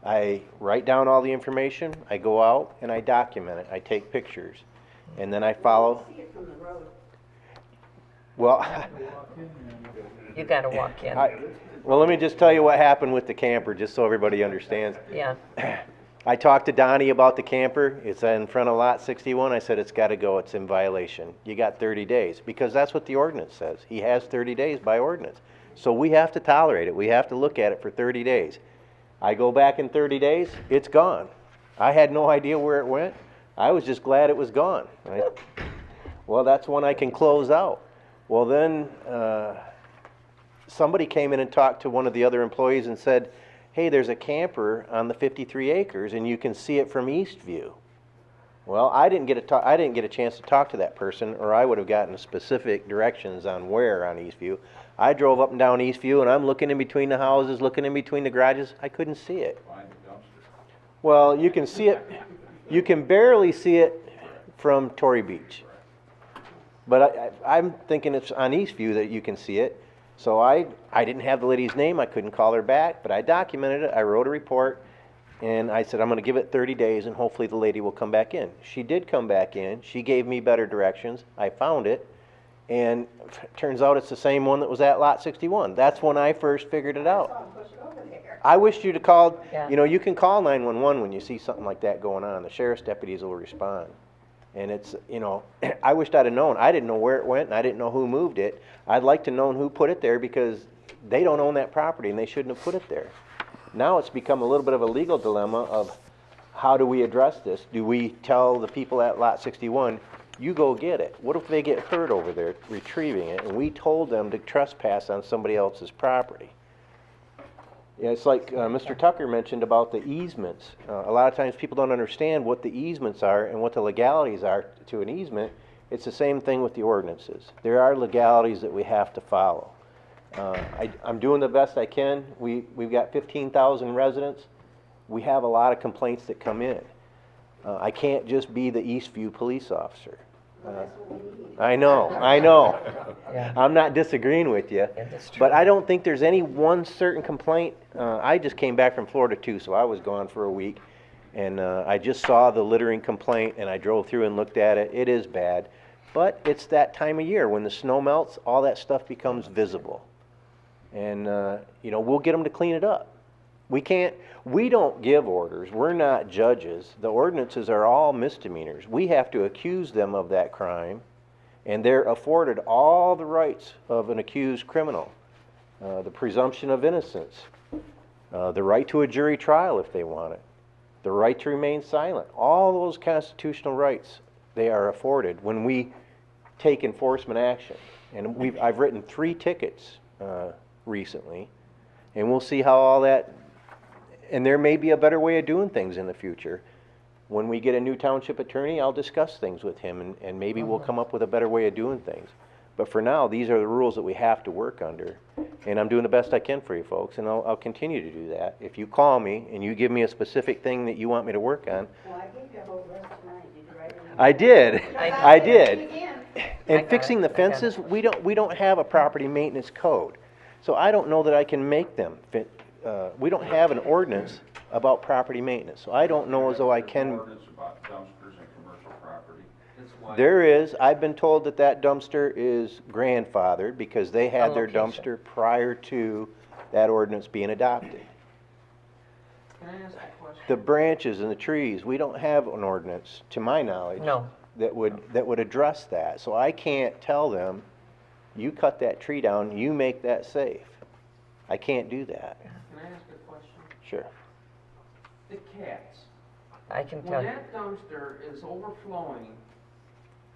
I write down all the information, I go out and I document it, I take pictures, and then I follow. Well, You gotta walk in. well, let me just tell you what happened with the camper, just so everybody understands. Yeah. I talked to Donnie about the camper. It's in front of lot 61. I said, it's gotta go, it's in violation. You got 30 days, because that's what the ordinance says. He has 30 days by ordinance. So we have to tolerate it. We have to look at it for 30 days. I go back in 30 days, it's gone. I had no idea where it went. I was just glad it was gone. Well, that's when I can close out. Well, then somebody came in and talked to one of the other employees and said, hey, there's a camper on the 53 acres and you can see it from Eastview. Well, I didn't get a chance to talk to that person, or I would have gotten specific directions on where on Eastview. I drove up and down Eastview, and I'm looking in between the houses, looking in between the garages. I couldn't see it. Well, you can see it. You can barely see it from Torrey Beach. But I'm thinking it's on Eastview that you can see it. So I didn't have the lady's name. I couldn't call her back, but I documented it. I wrote a report, and I said, I'm going to give it 30 days, and hopefully the lady will come back in. She did come back in. She gave me better directions. I found it, and it turns out it's the same one that was at lot 61. That's when I first figured it out. I wished you'd have called. Yeah. You know, you can call 911 when you see something like that going on. The sheriff's deputies will respond. And it's, you know, I wished I'd have known. I didn't know where it went, and I didn't know who moved it. I'd like to know who put it there, because they don't own that property, and they shouldn't have put it there. Now it's become a little bit of a legal dilemma of how do we address this? Do we tell the people at Lot 61, you go get it? What if they get hurt over there retrieving it, and we told them to trespass on somebody else's property? Yeah, it's like Mr. Tucker mentioned about the easements. A lot of times people don't understand what the easements are and what the legalities are to an easement. It's the same thing with the ordinances. There are legalities that we have to follow. I'm doing the best I can. We've got 15,000 residents. We have a lot of complaints that come in. I can't just be the Eastview police officer. I know. Yeah. I'm not disagreeing with you. Yeah, that's true. But I don't think there's any one certain complaint. I just came back from Florida too, so I was gone for a week. And I just saw the littering complaint, and I drove through and looked at it. It is bad. But it's that time of year. When the snow melts, all that stuff becomes visible. And, you know, we'll get them to clean it up. We don't give orders. We're not judges. The ordinances are all misdemeanors. We have to accuse them of that crime, and they're afforded all the rights of an accused criminal. The presumption of innocence, the right to a jury trial if they want it, the right to remain silent. All those constitutional rights, they are afforded when we take enforcement action. And I've written 3 tickets recently, and we'll see how all that. And there may be a better way of doing things in the future. When we get a new township attorney, I'll discuss things with him, and maybe we'll come up with a better way of doing things. But for now, these are the rules that we have to work under. And I'm doing the best I can for you folks, and I'll continue to do that. If you call me and you give me a specific thing that you want me to work on. Well, I gave you a whole list tonight. Did you write it? I did. I did. Again. And fixing the fences, we don't have a property maintenance code. So I don't know that I can make them fit. We don't have an ordinance about property maintenance, so I don't know as though I can. Ordinance about dumpsters and commercial property. That's why. There is. I've been told that dumpster is grandfathered because they had their location. dumpster prior to that ordinance being adopted. Can I ask a question? The branches and the trees, we don't have an ordinance, to my knowledge, No. that would address that. So I can't tell them, you cut that tree down, you make that safe. I can't do that. Can I ask a question? Sure. The cats. I can When tell you. that dumpster is overflowing,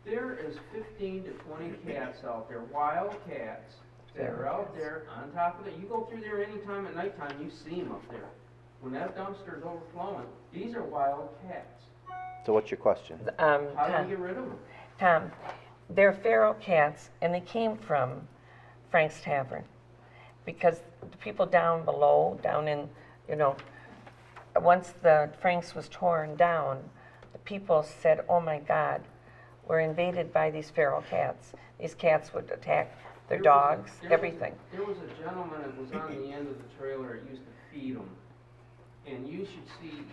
there is 15 to 20 cats out there, wild cats, that are out there on top of it. You go through there anytime at nighttime, you see them up there. When that dumpster is overflowing, these are wild cats. So what's your question? How do Tom, you get rid of them? Tom, they're feral cats, and they came from Frank's Tavern. Because the people down below, down in, you know, once the Frank's was torn down, the people said, oh my God, we're invaded by these feral cats. These cats would attack their dogs, everything. There was a gentleman that was on the end of the trailer that used to feed them. And you should see.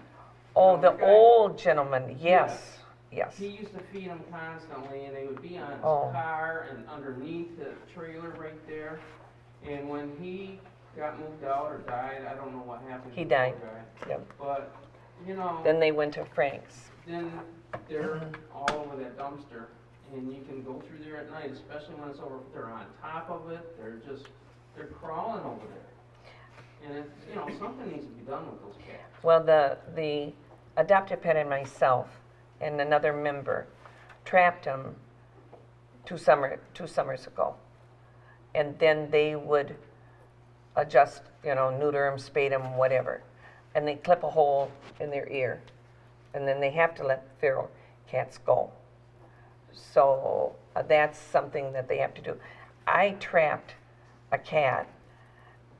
Oh, you know, the guy- old gentleman, yes, yes. He used to feed them constantly, and they would be on his Oh. car and underneath the trailer right there. And when he got moved out or died, I don't know what happened. He to the poor died. guy. Yep. But, you know, Then they went to Frank's. then they're all over that dumpster, and you can go through there at night, especially when it's over, they're on top of it, they're crawling over there. And it's, you know, something needs to be done with those cats. Well, the adoptive pet and myself and another member trapped them two summers ago. And then they would adjust, you know, neuter them, spay them, whatever. And they clip a hole in their ear. And then they have to let feral cats go. So that's something that they have to do. I trapped a cat,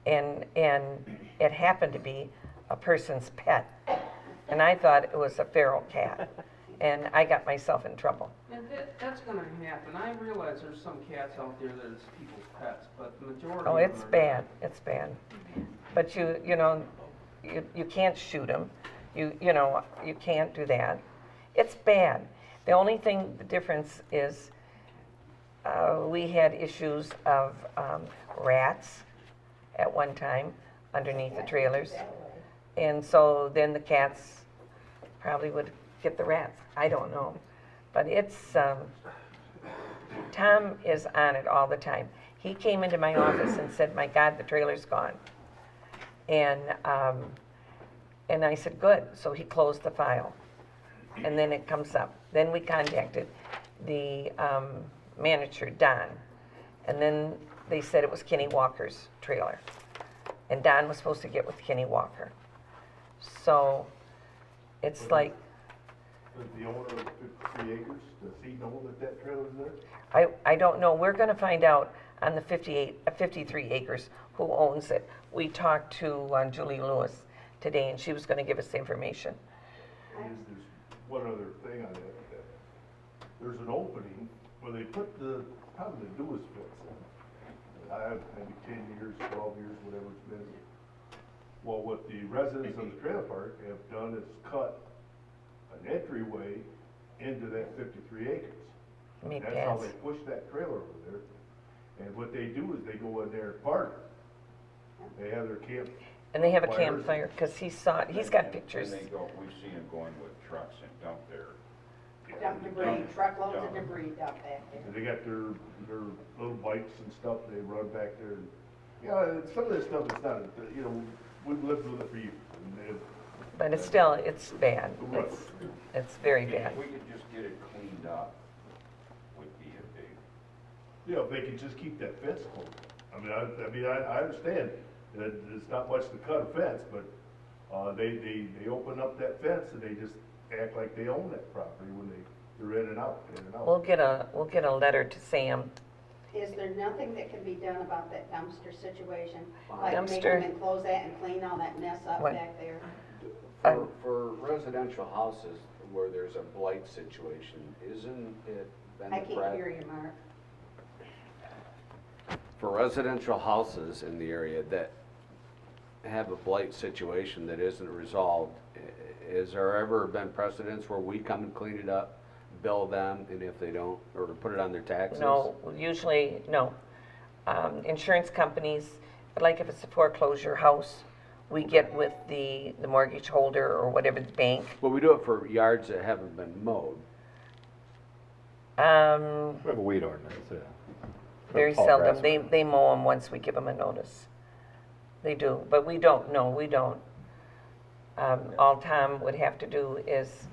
and it happened to be a person's pet. And I thought it was a feral cat. And I got myself in trouble. And that's gonna happen. I realize there's some cats out there that is people's pets, but the majority Oh, of them it's are bad, it's bad. But you know, you can't shoot them. You know, you can't do that. It's bad. The only thing, the difference is, we had issues of rats at one time underneath the trailers. And so then the cats probably would get the rats. I don't know. But it's, Tom is on it all the time. He came into my office and said, my God, the trailer's gone. And I said, good. So he closed the file. And then it comes up. Then we contacted the manager, Don. And then they said it was Kenny Walker's trailer. And Don was supposed to get with Kenny Walker. So it's like, Does the owner of 53 acres, does he know that that trailer's there? I don't know. We're going to find out on the 53 acres who owns it. We talked to Julie Lewis today, and she was going to give us the information. There's one other thing on that. There's an opening where they put probably the newest fence in. I have maybe 10 years, 12 years, whatever it's been. Well, what the residents of the trailer park have done is cut an entryway into that 53 acres. Make That's how paths. they push that trailer over there. And what they do is they go in there and park. They have their camp. And they have a fires. campfire, because he saw it. He's got pictures. And they go, we've seen them going with trucks and dump their. Dump debris, truckloads of debris dumped back there. And they got their little bikes and stuff, they run back there. And, yeah, some of this stuff is not, you know, we've lived with it for years. And But it's still, it's bad. Right. It's very bad. If we could just get it cleaned up, would be a big. you know, if they could just keep that fence closed. I understand that it's not much to cut a fence, but they open up that fence and they just act like they own that property when they're in and out, in and out. We'll get a letter to Sam. Is there nothing that can be done about that dumpster situation? Like make Dumpster. them enclose that and clean all that mess up What? back there? For residential houses where there's a blight situation, isn't it been I the can't hear you, Mark. For residential houses in the area that have a blight situation that isn't resolved, has there ever been precedents where we come and clean it up, bill them, and if they don't, or put it on their taxes? No, usually, no. Insurance companies, like if it's a foreclosure house, we get with the mortgage holder or whatever, the bank. Well, we do it for yards that haven't been mowed. We have a weed ordinance, yeah. Very Tall seldom. grass. They mow them once we give them a notice. They do, but we don't, no, we don't. All Tom would have to do is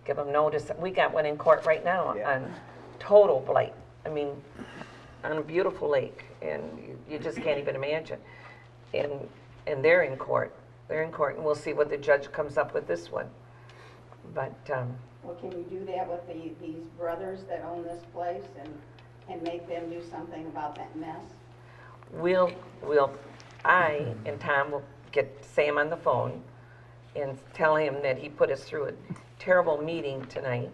give them notice. We got one in court right now on total blight. I mean, on a beautiful lake, and you just can't even imagine. And they're in court. They're in court, and we'll see what the judge comes up with this one. But, Well, can you do that with these brothers that own this place and make them do something about that mess? I and Tom will get Sam on the phone and tell him that he put us through a terrible meeting tonight,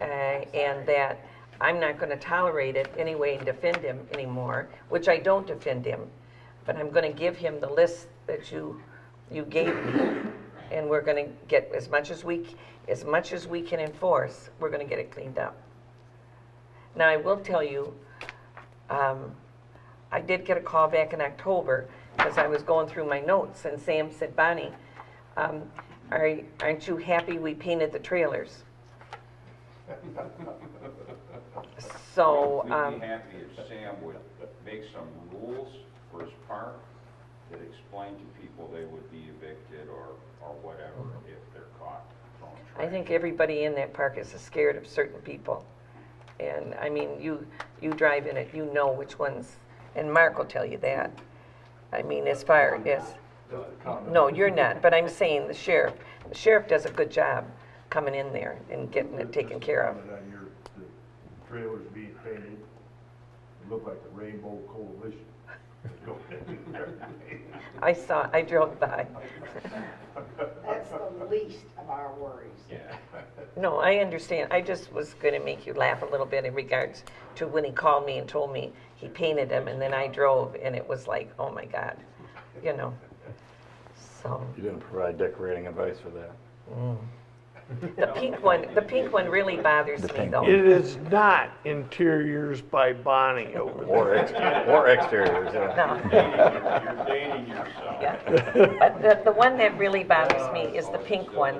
and that I'm not going to tolerate it anyway and defend him anymore, which I don't defend him, but I'm going to give him the list that you gave me, and we're going to get as much as we can enforce, we're going to get it cleaned up. Now, I will tell you, I did get a call back in October because I was going through my notes, and Sam said, Bonnie, aren't you happy we painted the trailers? So, We'd be happy if Sam would make some rules for his park that explain to people they would be evicted or whatever if they're caught throwing trash. I think everybody in that park is scared of certain people. And, I mean, you drive in it, you know which ones, and Mark will tell you that. I mean, as far as, no, you're not, but I'm saying the sheriff does a good job coming in there and getting it taken care of. Comment on the trailers being painted, it looked like the Rainbow Coalition. I drove by. That's the least of our worries. Yeah. No, I understand. I just was going to make you laugh a little bit in regards to when he called me and told me he painted them, and then I drove, and it was like, oh my God, you know. So, You didn't provide decorating advice for that. The pink one really bothers me though. It is not Interiors by Bonnie over there. Or exteriors, yeah. No. You're dating yourself. Yeah. But the one that really bothers me is the pink one,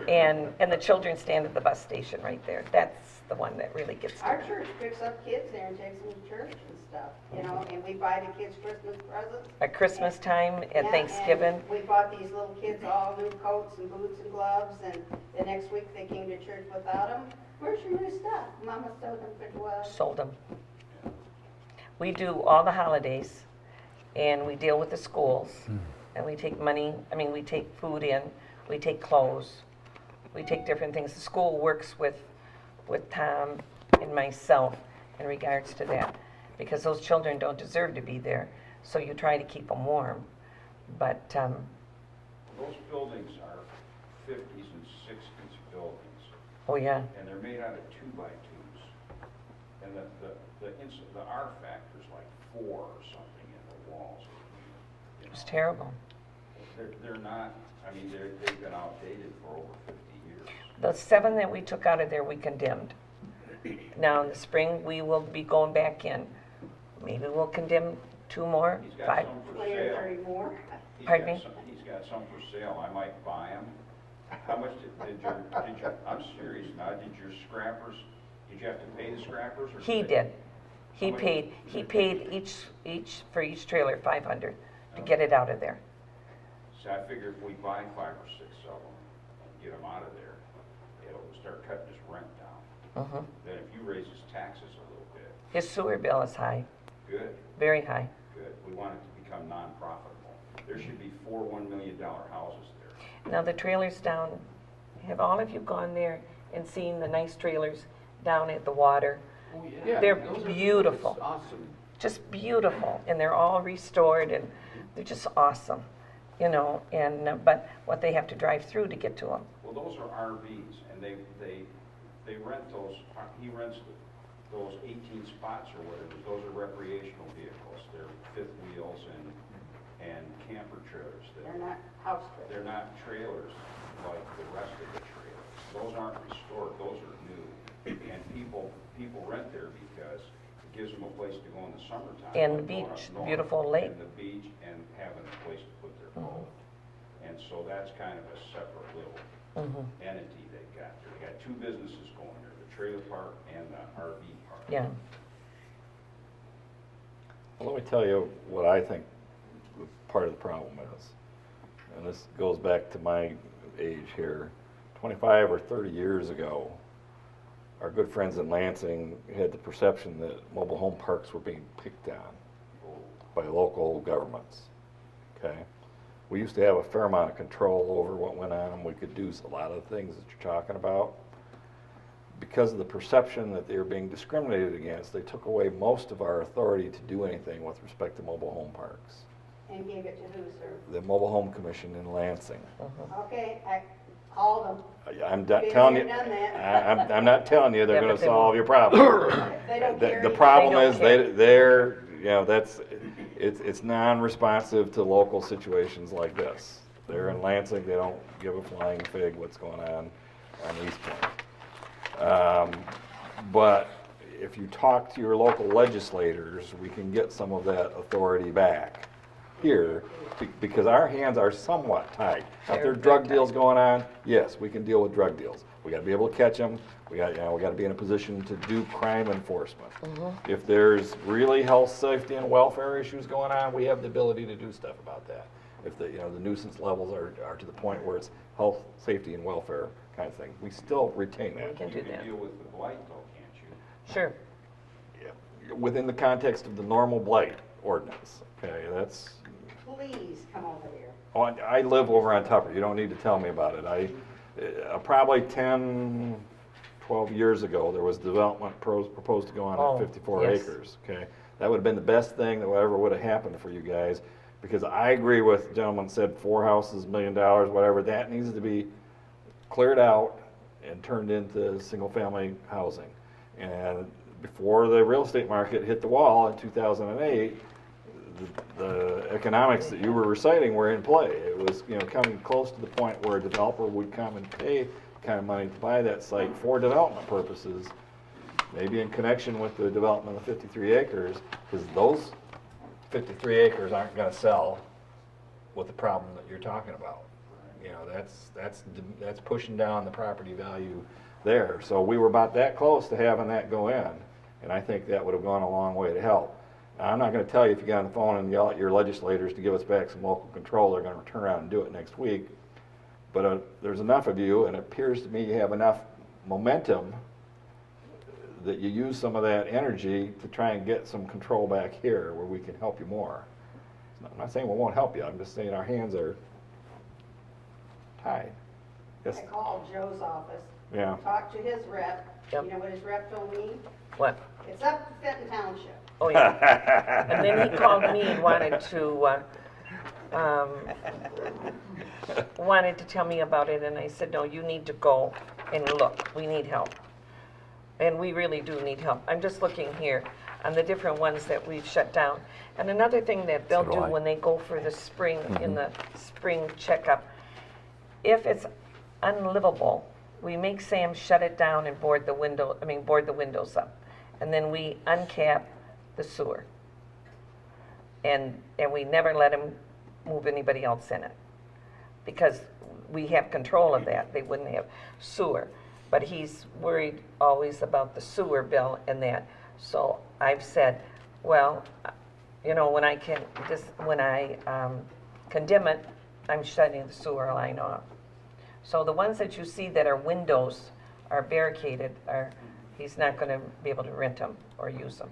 and the children stand at the bus station right there. That's the one that really gets to Our me. church picks up kids there and takes them to church and stuff, you know, and we buy the kids Christmas presents. At Christmas time, Yeah, at Thanksgiving, and we bought these little kids all new coats and boots and gloves, and the next week they came to church without them. Where's your new stuff? Mama sold them for 12. sold them. We do all the holidays, and we deal with the schools, and we take money, we take food in, we take clothes, we take different things. The school works with Tom and myself in regards to that, because those children don't deserve to be there, so you try to keep them warm. But, Those buildings are 50s and 60s buildings, oh yeah, and they're made out of 2x2s. And the R factor's like 4 or something in the walls. You it's know, terrible. They're not, they've been outdated for over 50 years. The 7 that we took out of there, we condemned. Now, in the spring, we will be going back in. Maybe we'll condemn 2 more, He's got 5. some for 20 or sale. 30 more. Pardon me? He's got some for sale, I might buy them. How much did your, I'm serious now, did you have to pay the scrappers? Or He they- did. He How much paid, did he they paid each, for each trailer, 500 to get it out of there. So I figure if we buy 5 or 6 of them and get them out of there, it'll start cutting his rent down. Mhm. Then if you raise his taxes a little bit, His sewer bill is high, good, very high. good. We want it to become non-profitable. There should be 4 $1 million houses there. Now, the trailers down, have all of you gone there and seen the nice trailers down at the water? They're beautiful. Awesome. Just beautiful, and they're all restored, and they're just awesome, you know, and, but what they have to drive through to get to them. Well, those are RVs, and they rent those, he rents those 18 spots or whatever, those are recreational vehicles. They're fifth wheels and camper trailers. They're not house trailers. They're not trailers like the rest of the trailers. Those aren't restored, those are new. And people rent there because it gives them a place to go in the summertime. And the like going up beach, north, beautiful lake. And the beach and having a place to put their boat. And so that's kind of a separate little entity they got there. They got 2 businesses going there, the trailer park and the RV park. Yeah. Well, let me tell you what I think part of the problem is. And this goes back to my age here. 25 or 30 years ago, our good friends in Lansing had the perception that mobile home parks were being picked on by local governments. Okay? We used to have a fair amount of control over what went on. We could do a lot of the things that you're talking about. Because of the perception that they were being discriminated against, they took away most of our authority to do anything with respect to mobile home parks. And gave it to who, sir? The Mobile Home Commission in Lansing. Okay, I called them. I'm Been not telling there, you, done that. I'm not telling you they're Yeah, gonna but they solve won't. your problem. They don't care The either. problem They don't is care. they're, it's non-responsive to local situations like this. They're in Lansing, they don't give a flying fig what's going on East Point. But if you talk to your local legislators, we can get some of that authority back here, because our hands are somewhat tied. Now, if there are drug deals going on, yes, we can deal with drug deals. We gotta be able to catch them, we gotta be in a position to do crime enforcement. If there's really health, safety, and welfare issues going on, we have the ability to do stuff about that. If the nuisance levels are to the point where it's health, safety, and welfare kind of thing, we still retain We that. can do You can that. deal with the blight though, can't you? Sure. Within the context of the normal blight ordinance, okay, that's, Please come over here. oh, I live over on Tupper, you don't need to tell me about it. Probably 10, 12 years ago, there was development proposed to go on Oh, at 54 yes. acres, okay? That would have been the best thing that ever would have happened for you guys, because I agree with the gentleman said 4 houses, $1 million, whatever, that needs to be cleared out and turned into single-family housing. And before the real estate market hit the wall in 2008, the economics that you were reciting were in play. It was, coming close to the point where a developer would come and pay kind of money to buy that site for development purposes, maybe in connection with the development of 53 acres, because those 53 acres aren't gonna sell with the problem that you're talking about. You know, that's pushing down the property value there. So we were about that close to having that go in, and I think that would have gone a long way to help. Now, I'm not gonna tell you if you get on the phone and yell at your legislators to give us back some local control, they're gonna turn around and do it next week. But there's enough of you, and it appears to me you have enough momentum that you use some of that energy to try and get some control back here where we can help you more. I'm not saying we won't help you, I'm just saying our hands are tied. Yes. I called Joe's office. Yeah. Talked to his rep. Yep. You know what his rep told me? What? It's up to Fenton Township. Oh, yeah. And then he called me and wanted to tell me about it, and I said, no, you need to go and look. We need help. And we really do need help. I'm just looking here on the different ones that we've shut down. And another thing that they'll do when they go for the spring, in the spring checkup, if it's unlivable, we make Sam shut it down and board the windows up. And then we uncap the sewer. And we never let him move anybody else in it. Because we have control of that. They wouldn't have sewer. But he's worried always about the sewer bill and that. So I've said, well, you know, when I condemn it, I'm shutting the sewer line off. So the ones that you see that are windows are barricaded, he's not going to be able to rent them or use them.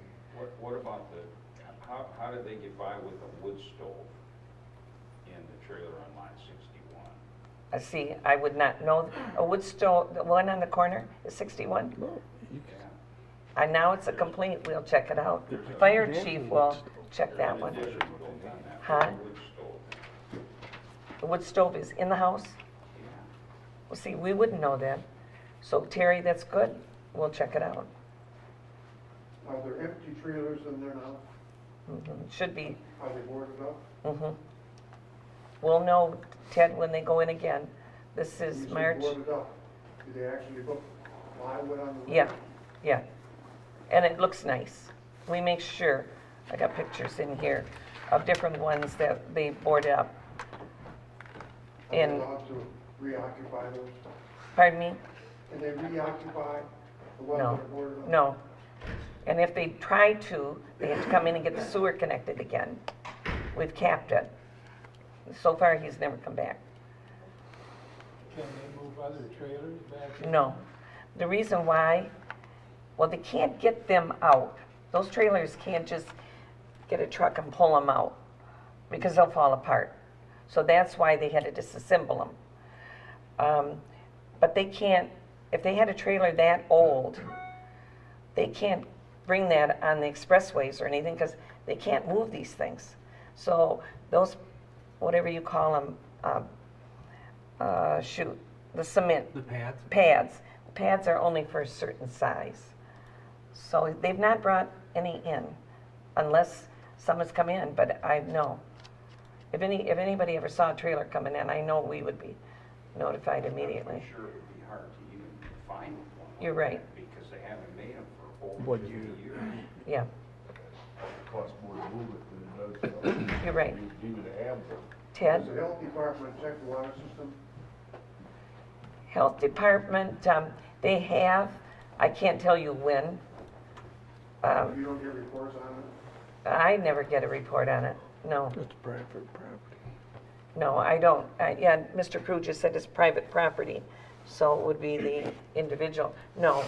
What about how did they get by with a wood stove in the trailer on line 61? See, I would not know. A wood stove, the one on the corner is 61? And now it's a complaint, we'll check it out. Fire chief will check that one. Huh? The wood stove is in the house? Well, see, we wouldn't know that. So Terry, that's good. We'll check it out. Are there empty trailers in there now? Should be. Are they boarded up? We'll know, Ted, when they go in again. This is You say March. boarded up. Do they actually put plywood on the roof? Yeah, yeah. And it looks nice. We make sure, I got pictures in here of different ones that they board up. Are they And, allowed to reoccupy those? pardon me? Can they reoccupy the ones that No, are boarded up? no. And if they try to, they have to come in and get the sewer connected again. We've capped it. So far, he's never come back. Can they move other trailers back in? No. The reason why, well, they can't get them out. Those trailers can't just get a truck and pull them out because they'll fall apart. So that's why they had to disassemble them. But they can't, if they had a trailer that old, they can't bring that on the expressways or anything because they can't move these things. So those, whatever you call them, the cement. The pads? Pads. Pads are only for a certain size. So they've not brought any in unless someone's come in, but I know. If anybody ever saw a trailer coming in, I know we would be notified immediately. I'm sure it would be hard to even find one. You're right. Because they haven't made them for over 50 years. Yeah, It costs more to move it than it does. you're right. Even to have them. Ted? Does the health department check the water system? Health Department, they have, I can't tell you when. You don't get reports on it? I never get a report on it, no. It's private property. No, I don't. Yeah, Mr. Crew just said it's private property, so it would be the individual. No,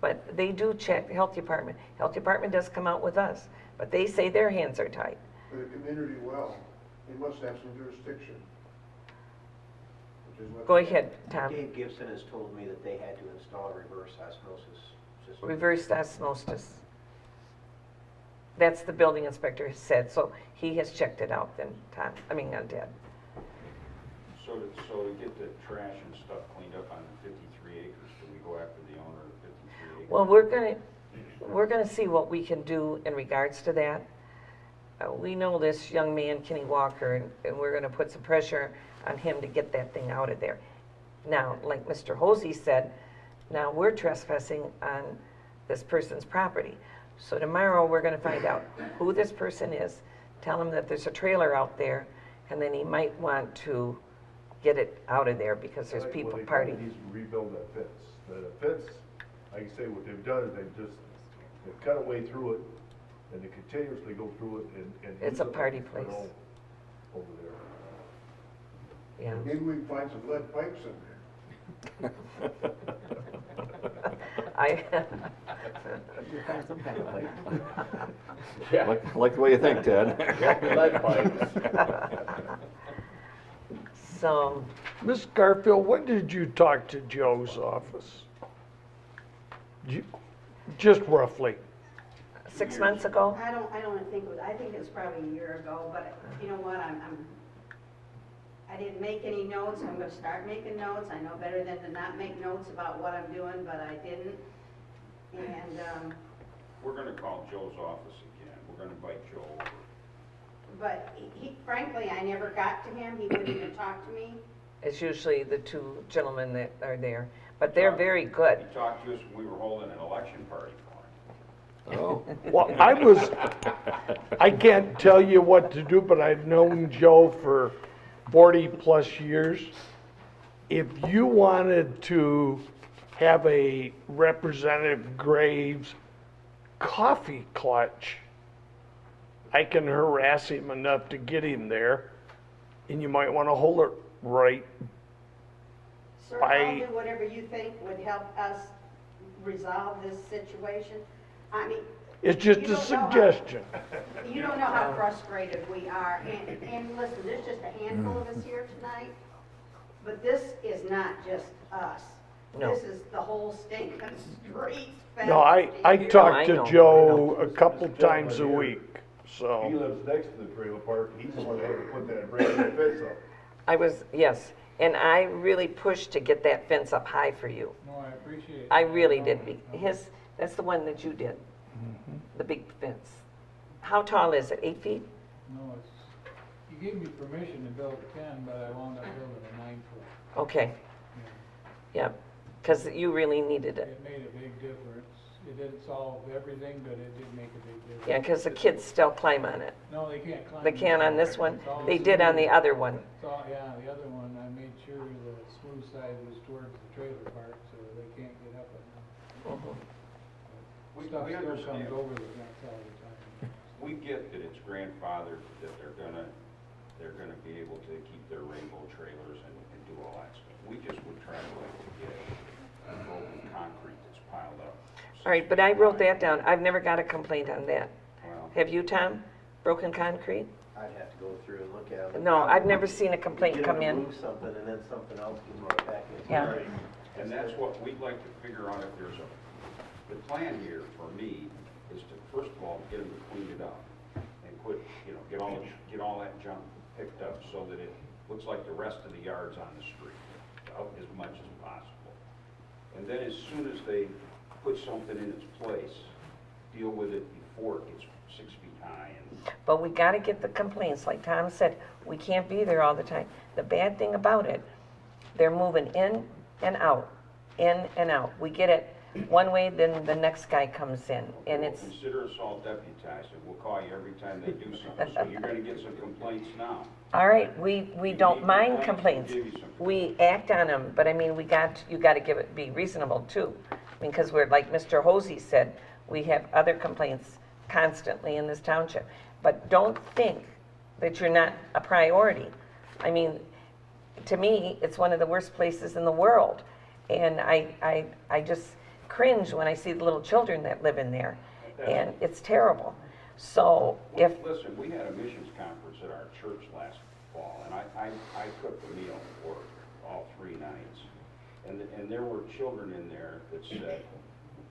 but they do check the Health Department. Health Department does come out with us, but they say their hands are tied. For the community well, they must have some jurisdiction. Which is what. Go ahead, Tom. Dave Gibson has told me that they had to install a reverse osmosis system. Reverse osmosis. That's the building inspector has said, so he has checked it out then, Tom, Ted. So to get the trash and stuff cleaned up on the 53 acres, do we go after the owner of the 53 acres? Well, we're gonna see what we can do in regards to that. We know this young man, Kenny Walker, and we're gonna put some pressure on him to get that thing out of there. Now, like Mr. Hosey said, now we're trespassing on this person's property. So tomorrow, we're gonna find out who this person is, tell him that there's a trailer out there, and then he might want to get it out of there because there's people Well, partying. they needs to rebuild that fence. The fence, like I say, what they've done is they've cut a way through it, and they continuously go through it and. It's use a it like party it's place. all Over there. Yeah. Maybe we can find some lead pipes in there. I, Like the way you think, Ted. Lead pipes. so, Ms. Garfield, when did you talk to Joe's office? Just roughly. 6 months ago, I don't think it was, I think it was probably a year ago, but you know what, I didn't make any notes, I'm gonna start making notes, I know better than to not make notes about what I'm doing, but I didn't. And, We're gonna call Joe's office again. We're gonna invite Joe over. but he, frankly, I never got to him, he wouldn't even talk to me. it's usually the two gentlemen that are there, but they're very good. He talked to us when we were holding an election party for him. Oh. Well, I can't tell you what to do, but I've known Joe for 40-plus years. If you wanted to have a Representative Graves coffee clutch, I can harass him enough to get him there, and you might want to hold it right. Sir, By- I'll do whatever you think would help us resolve this situation. I mean, It's just You a don't know how- suggestion. you don't know how frustrated we are, and listen, there's just a handful of us here tonight, but this is not just us. No. This is the whole stinking street. No, I I talk know. to Joe a couple times a week, He so. lives next to the trailer park, he's the one that had to put that brand new fence up. Yes, and I really pushed to get that fence up high for you. No, I appreciate it. I really did. That's the one that you did, the big fence. How tall is it, 8 feet? No, it's, you gave me permission to build a 10, but I wound up building a 9-foot. Okay, yeah, because you really needed it. It made a big difference. It didn't solve everything, but it did make a big difference. Yeah, because the kids still climb on it. No, they can't climb. They can't on this one. It's all They did on the smooth. other one. It's all, yeah, the other one, I made sure the smooth side was towards the trailer park, so they can't get up it now. We Stuff still understand. comes over the fence all the time. We get that it's grandfathered, that they're gonna be able to keep their rainbow trailers and do all that stuff. We just would try to like to get broken concrete that's piled up. All right, but I wrote that down. I've never got a complaint on that. Well, Have you, Tom? Broken concrete? I'd have to go through and look at it. No, I've never seen a complaint Get come them to in. move something and then something else can move it back in. Yeah. right. And that's what we'd like to figure out if there's the plan here for me is to, first of all, get them to clean it up and quit, get all that junk picked up so that it looks like the rest of the yard's on the street, out as much as possible. And then as soon as they put something in its place, deal with it before it gets 6 feet high. And But we gotta get the complaints, like Tom said, we can't be there all the time. The bad thing about it, they're moving in and out, in and out. We get it one way, then the next guy comes in, and we'll it's, consider us all deputized, and we'll call you every time they do something. So you're gonna get some complaints now. all right, we don't mind complaints, complaints. we'll give you some. We act on them, but I mean, you gotta be reasonable too. I mean, because we're, like Mr. Hosey said, we have other complaints constantly in this township. But don't think that you're not a priority. I mean, to me, it's one of the worst places in the world. And I just cringe when I see the little children that live in there. And it's terrible. So if, Listen, we had a missions conference at our church last fall, and I cooked a meal for all 3 nights. And there were children in there that said,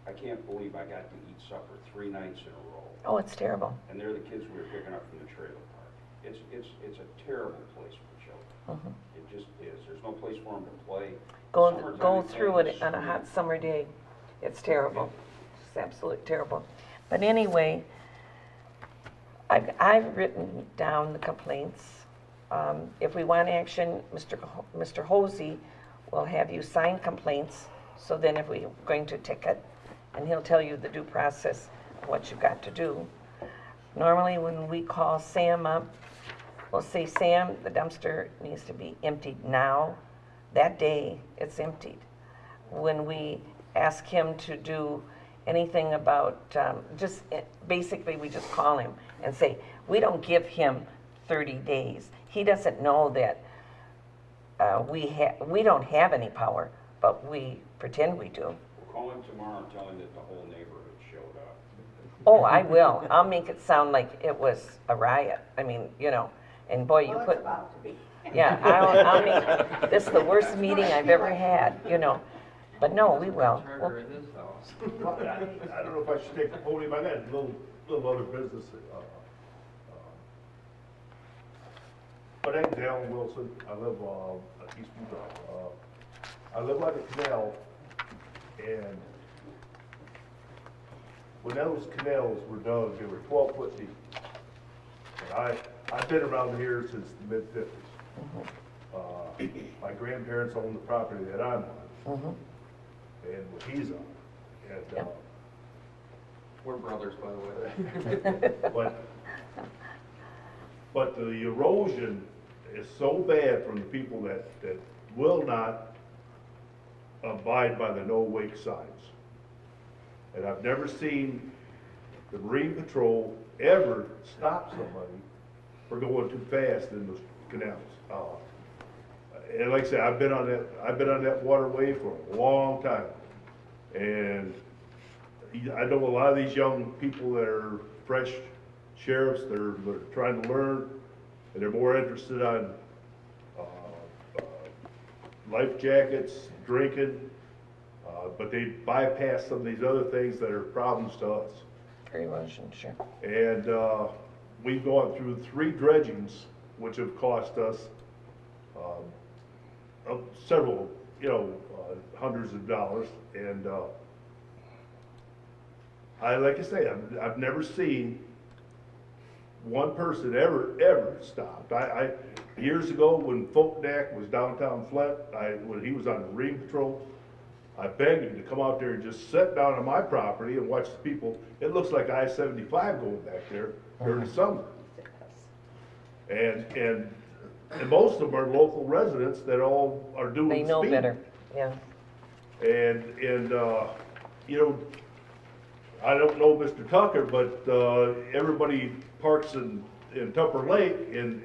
I can't believe I got to eat supper 3 nights in a row. oh, it's terrible. And they're the kids we were picking up from the trailer park. It's a terrible place for children. It just is. There's no place for them to play. Go Summertime, through it's it on a hot summer day. It's terrible. It's absolutely terrible. But anyway, I've written down the complaints. If we want action, Mr. Hosey will have you sign complaints, so then if we're going to ticket, and he'll tell you the due process of what you've got to do. Normally, when we call Sam up, we'll say, Sam, the dumpster needs to be emptied now. That day, it's emptied. When we ask him to do anything about, basically, we just call him and say, we don't give him 30 days. He doesn't know that we don't have any power, but we pretend we do. We'll call him tomorrow and tell him that the whole neighborhood showed up. Oh, I will. I'll make it sound like it was a riot. I mean, and boy, you put. Yeah, I'll make this the worst meeting I've ever had, But no, we will. Well, I don't know if I should take the podium, I got a little other business. My name's Alan Wilson, I live, East Utah. I live by the canal, and when those canals were dug, they were 12 foot deep. And I've been around here since the mid-50s. My grandparents owned the property that I'm on, and what he's on. And, We're brothers, by the way. But the erosion is so bad from the people that will not abide by the no wake signs. And I've never seen the Marine Patrol ever stop somebody for going too fast in those canals. And like I said, I've been on that waterway for a long time. And I know a lot of these young people that are fresh sheriffs, they're trying to learn, and they're more interested on life jackets, drinking, but they bypass some of these other things that are problems to us. Erosion, sure. And we've gone through 3 dredgings, which have cost us several, hundreds of dollars. And like I say, I've never seen one person ever stopped. Years ago, when Folknack was downtown Flint, when he was on the Marine Patrol, I begged him to come out there and just sit down on my property and watch the people. It looks like I-75 going back there during the summer. And most of them are local residents that all are doing They know speed. better, yeah. And I don't know Mr. Tucker, but everybody parks in Tupper Lake, and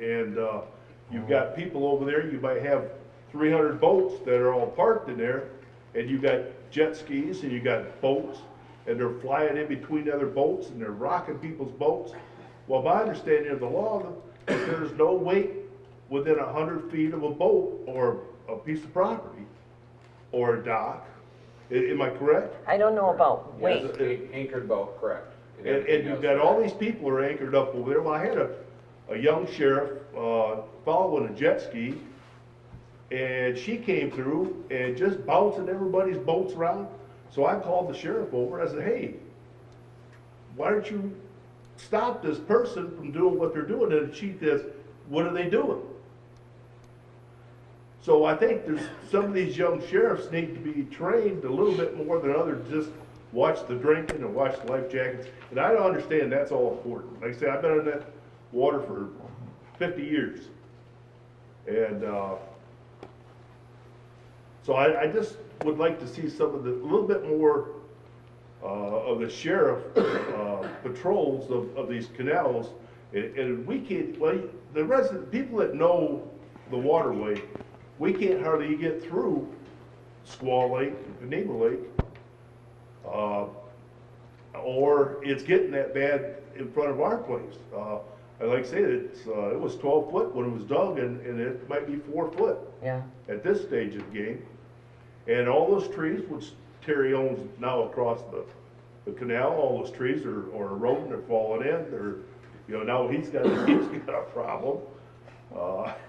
you've got people over there. You might have 300 boats that are all parked in there, and you got jet skis and you got boats, and they're flying in between other boats and they're rocking people's boats. Well, my understanding of the law is there's no weight within 100 feet of a boat or a piece of property or a dock. Am I correct? I don't know about weight. Yes, anchored boat, correct. And you've got all these people who are anchored up over there. Well, I had a young sheriff following a jet ski, and she came through and just bouncing everybody's boats around. So I called the sheriff over. I said, hey, why don't you stop this person from doing what they're doing? And the chief says, what are they doing? So I think some of these young sheriffs need to be trained a little bit more than others, just watch the drinking and watch the life jackets. And I don't understand that's all important. Like I say, I've been in that water for 50 years. And so I just would like to see a little bit more of the sheriff patrols of these canals. And we can't, the people that know the waterway, we can't hardly get through Squaw Lake and Neighbor Lake, or it's getting that bad in front of our place. And like I said, it was 12 foot when it was dug, and it might be 4 foot at this stage of the game. And all those trees, which Terry owns now across the canal, all those trees are eroding, they're falling in. Now he's got a problem.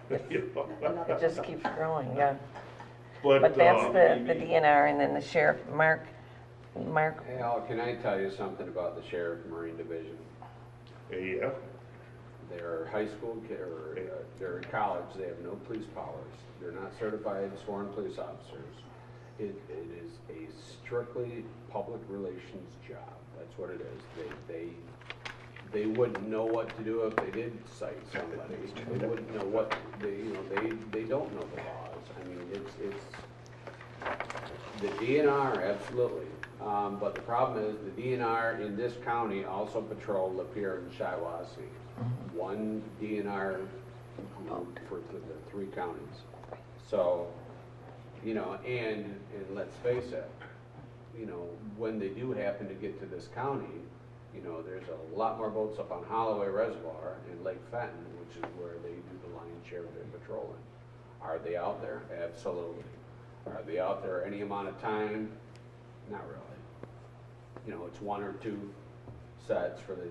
It just keeps growing, yeah. But that's the DNR, and then the sheriff, Mark. Hey, Al, can I tell you something about the Sheriff Marine Division? Yeah. They're high school or they're in college, they have no police powers, they're not certified sworn police officers. It is a strictly public relations job, that's what it is. They wouldn't know what to do if they did cite somebody. They wouldn't know what, they don't know the laws. I mean, it's, the DNR, absolutely. But the problem is the DNR in this county also patrol Lapeer and Shiawassee. One DNR group for the 3 counties. So, and let's face it, when they do happen to get to this county, there's a lot more boats up on Holloway Reservoir and Lake Fenton, which is where they do the lion's share of their patrolling. Are they out there? Absolutely. Are they out there any amount of time? Not really. It's 1 or 2 sets for the,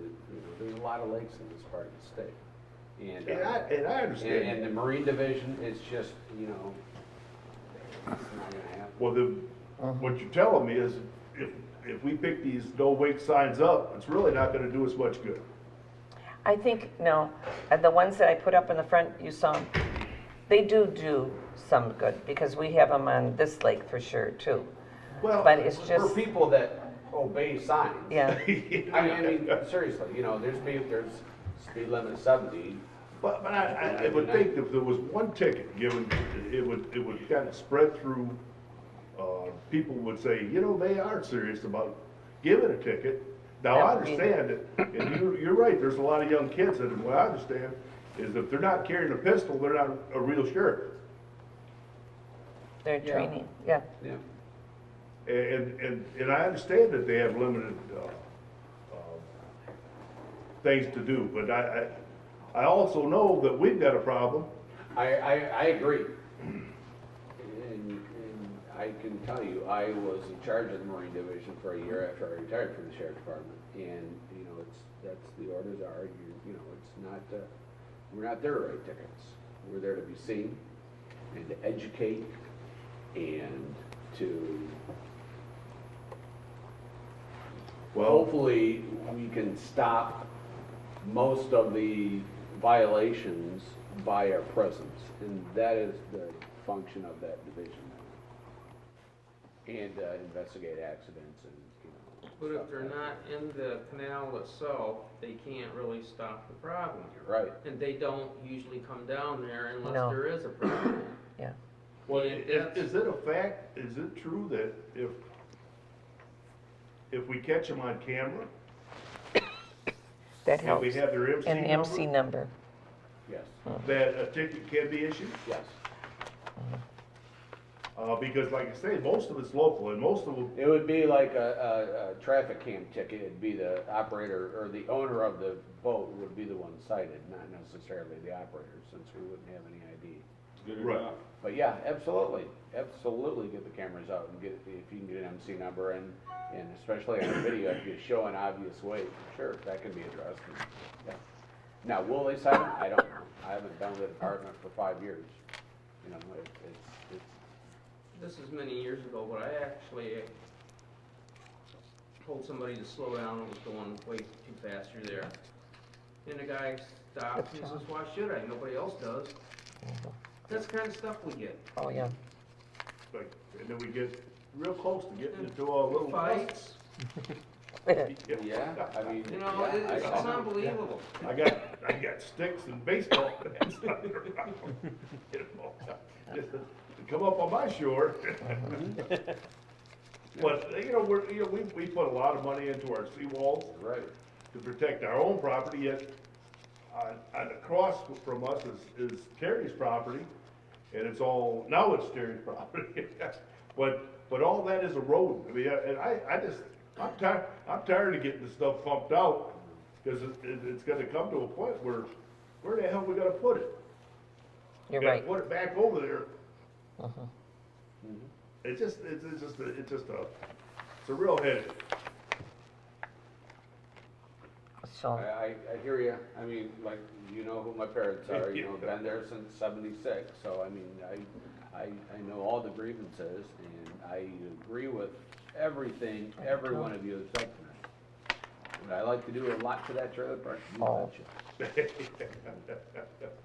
there's a lot of lakes in this part of the state. And I understand. And the Marine Division is just, it's not gonna happen. Well, what you're telling me is if we pick these no wake signs up, it's really not gonna do us much good. I think, no, the ones that I put up in the front, you saw, they do some good, because we have them on this lake for sure, too. Well, But it's For just, people that obey signs. yeah, I mean, seriously, there's speed limit of 70. But I would think if there was one ticket given, it would kind of spread through, people would say, they are serious about giving a ticket. Now, I understand it, and you're right, there's a lot of young kids, and what I understand is if they're not carrying a pistol, they're not a real sheriff. they're training, yeah. Yeah. And I understand that they have limited, things to do, but I also know that we've got a problem. I agree. And I can tell you, I was in charge of the Marine Division for a year after I retired from the Sheriff's Department. And, that's the orders are, it's not, we're not there to write tickets. We're there to be seen and to educate and to, hopefully, we can stop most of the violations by our presence, and that is the function of that division. And investigate accidents and, But stuff if they're like not in the canal itself, they can't really stop the problem. that. Right. And they don't usually come down there unless No. there is a problem. Yeah. Well, And that's- is it a fact, is it true that if we catch them on camera, That and helps. we have their MC And the MC number, number. Yes, that a ticket can be issued? yes. Because like I say, most of it's local, and most of them, It would be like a traffic cam ticket. It'd be the operator or the owner of the boat would be the one cited, not necessarily the operator, since we wouldn't have any ID. right. But yeah, absolutely, absolutely get the cameras out and get, if you can get an MC number and especially on video, if you show an obvious way, sure, that can be addressed. And, yeah. Now, will they cite them? I don't know. I haven't done the department for 5 years. It's This is many years ago, but I actually told somebody to slow down and was going way too fast through there. And the guy stopped and says, why should I? Nobody else does. That's the kind of stuff we get. Oh, yeah. Like, and then we get real close to getting into a little Fights, yeah, I mean, you know, yeah, it's unbelievable. I got sticks and baseball bats lying around, just to come up on my shore. But, we put a lot of money into our seawalls right. to protect our own property, yet on across from us is Terry's property, and now it's Terry's property. But all that is a road. I mean, I'm tired of getting this stuff pumped out, because it's gonna come to a point where the hell we gonna put it? You're We gotta right. put it back over there. Mm-hmm. It's a real headache. So, I hear you. I mean, like, you know who my parents are, been there since 76, so I mean, I know all the grievances, and I agree with everything every one of you has said tonight. Would I like to do a lot to that trailer park? You Oh. betcha.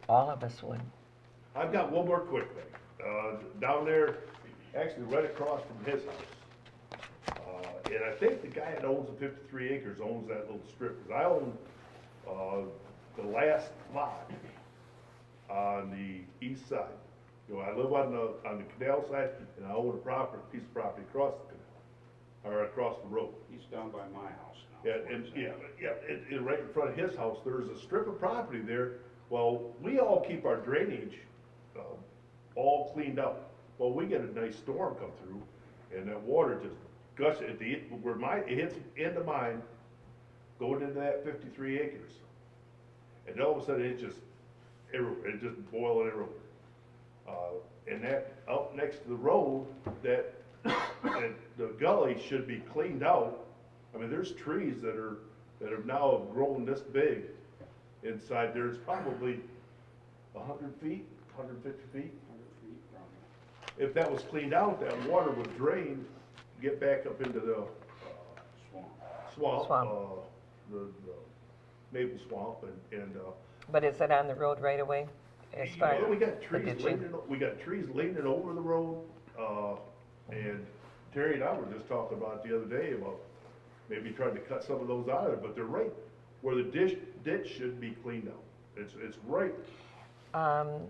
All of us would. I've got one more quick thing. Down there, actually right across from his house. And I think the guy that owns the 53 acres owns that little strip, 'cause I own, the last lot on the east side. You know, I live on the canal side, and I own a piece of property across the canal, or across the road. He's down by my house now. Yeah, and right in front of his house, there's a strip of property there. Well, we all keep our drainage, all cleaned up. Well, we get a nice storm come through, and that water just gushes at it hits into mine, going into that 53 acres. And all of a sudden, it's just everywhere, it's just boiling everywhere. And that, up next to the road, that the gully should be cleaned out. I mean, there's trees that have now grown this big inside. There's probably 100 feet, 150 feet. If that was cleaned out, that water would drain, get back up into the swamp, the maple swamp, and But is it on the road right away? As far well, we got the trees ditching? leaning over the road, and Terry and I were just talking about the other day about maybe trying to cut some of those out of it, but they're right where the ditch should be cleaned out. It's right.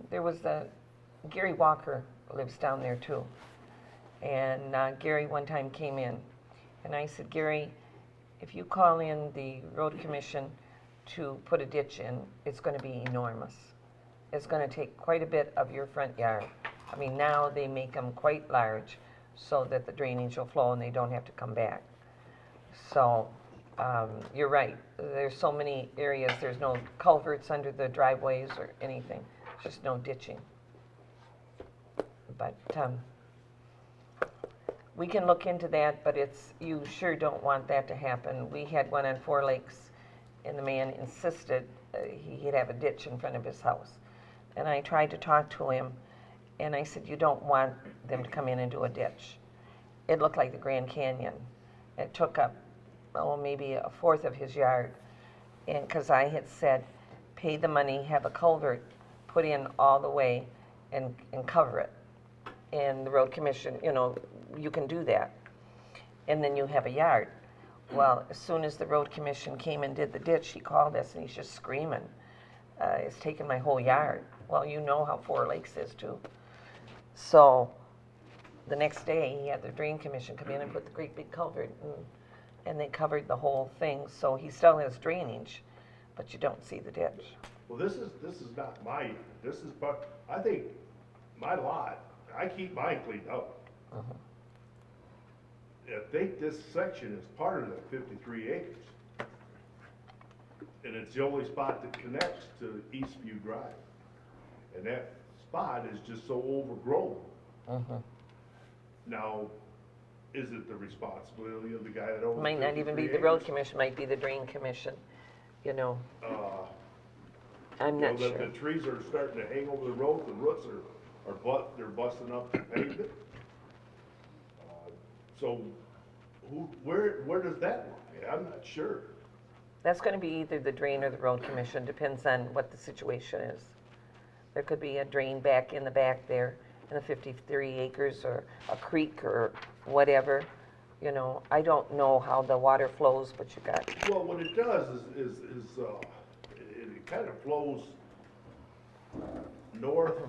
There was Gary Walker lives down there too. And Gary one time came in, and I said, Gary, if you call in the road commission to put a ditch in, it's going to be enormous. It's going to take quite a bit of your front yard. I mean, now they make them quite large so that the drainage will flow and they don't have to come back. So you're right. There's so many areas, there's no culverts under the driveways or anything, just no ditching. But we can look into that, but you sure don't want that to happen. We had one on Four Lakes, and the man insisted he'd have a ditch in front of his house. And I tried to talk to him, and I said, you don't want them to come in and do a ditch. It looked like the Grand Canyon. It took up, maybe a fourth of his yard. And because I had said, pay the money, have a culvert put in all the way and cover it. And the road commission, you can do that. And then you have a yard. Well, as soon as the road commission came and did the ditch, he called us and he's just screaming. It's taken my whole yard. Well, you know how Four Lakes is too. So the next day, he had the drain commission come in and put the great big culvert, and they covered the whole thing. So he still has drainage, but you don't see the ditch. Well, this is not my, I think my lot, I keep mine cleaned up. I think this section is part of that 53 acres. And it's the only spot that connects to Eastview Drive. And that spot is just so overgrown. Now, is it the responsibility of the guy that owns? Might not even be the road commission, might be the drain commission, I'm not sure. The trees are starting to hang over the road, the roots they're busting up the pavement. So, where does that lie? I'm not sure. That's going to be either the drain or the road commission, depends on what the situation is. There could be a drain back in the back there in the 53 acres or a creek or whatever. I don't know how the water flows, but you got. Well, what it does is it kind of flows north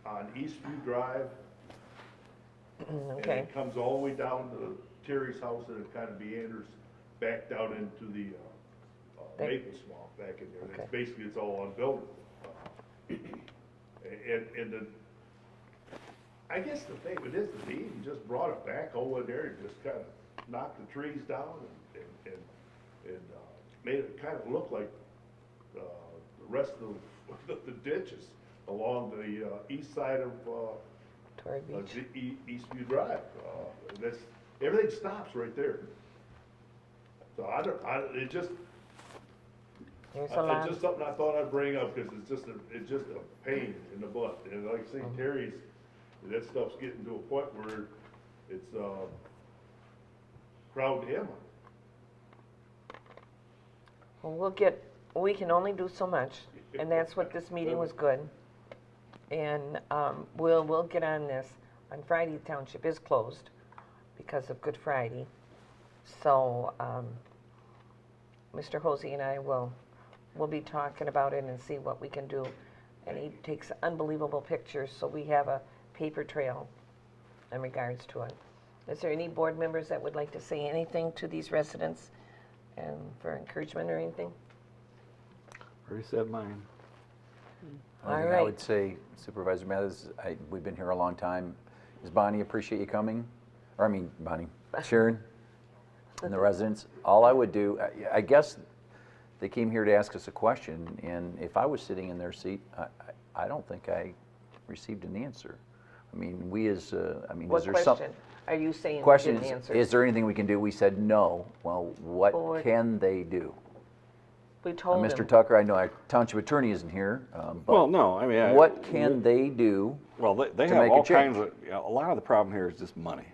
on Eastview Drive. Okay. And it comes all the way down to Terry's house, and it kind of meanders back down into the maple swamp back in there. Okay. Basically, it's all unbuildable. And I guess the thing with this is he just brought it back over there and just kind of knocked the trees down and made it kind of look like the rest of the ditches along the east side of Torrey Beach. Eastview Drive. Everything stops right there. So it's just something I thought I'd bring up because it's just a pain in the butt. And like I say, Terry's, that stuff's getting to a point where it's crowding him. Well, we can only do so much, and that's what this meeting was good. And we'll get on this. On Friday, the township is closed because of Good Friday. So Mr. Hosey and I will be talking about it and see what we can do. And he takes unbelievable pictures, so we have a paper trail in regards to it. Is there any board members that would like to say anything to these residents and for encouragement or anything? Already said mine. All I right. would say Supervisor Mathis, we've been here a long time. Does Bonnie appreciate you coming? Or I mean, Bonnie, Sharon, and the residents. All I would do, I guess they came here to ask us a question, and if I was sitting in their seat, I don't think I received an answer. I mean, is What there some question are you saying you question? didn't answer? Is there anything we can do? We said no. Well, what Or- can they do? We told Mr. him. Tucker, I know our township attorney isn't here, but Well, no, I mean. what can they do? Well, they to have make a all change? kinds of, a lot of the problem here is just money.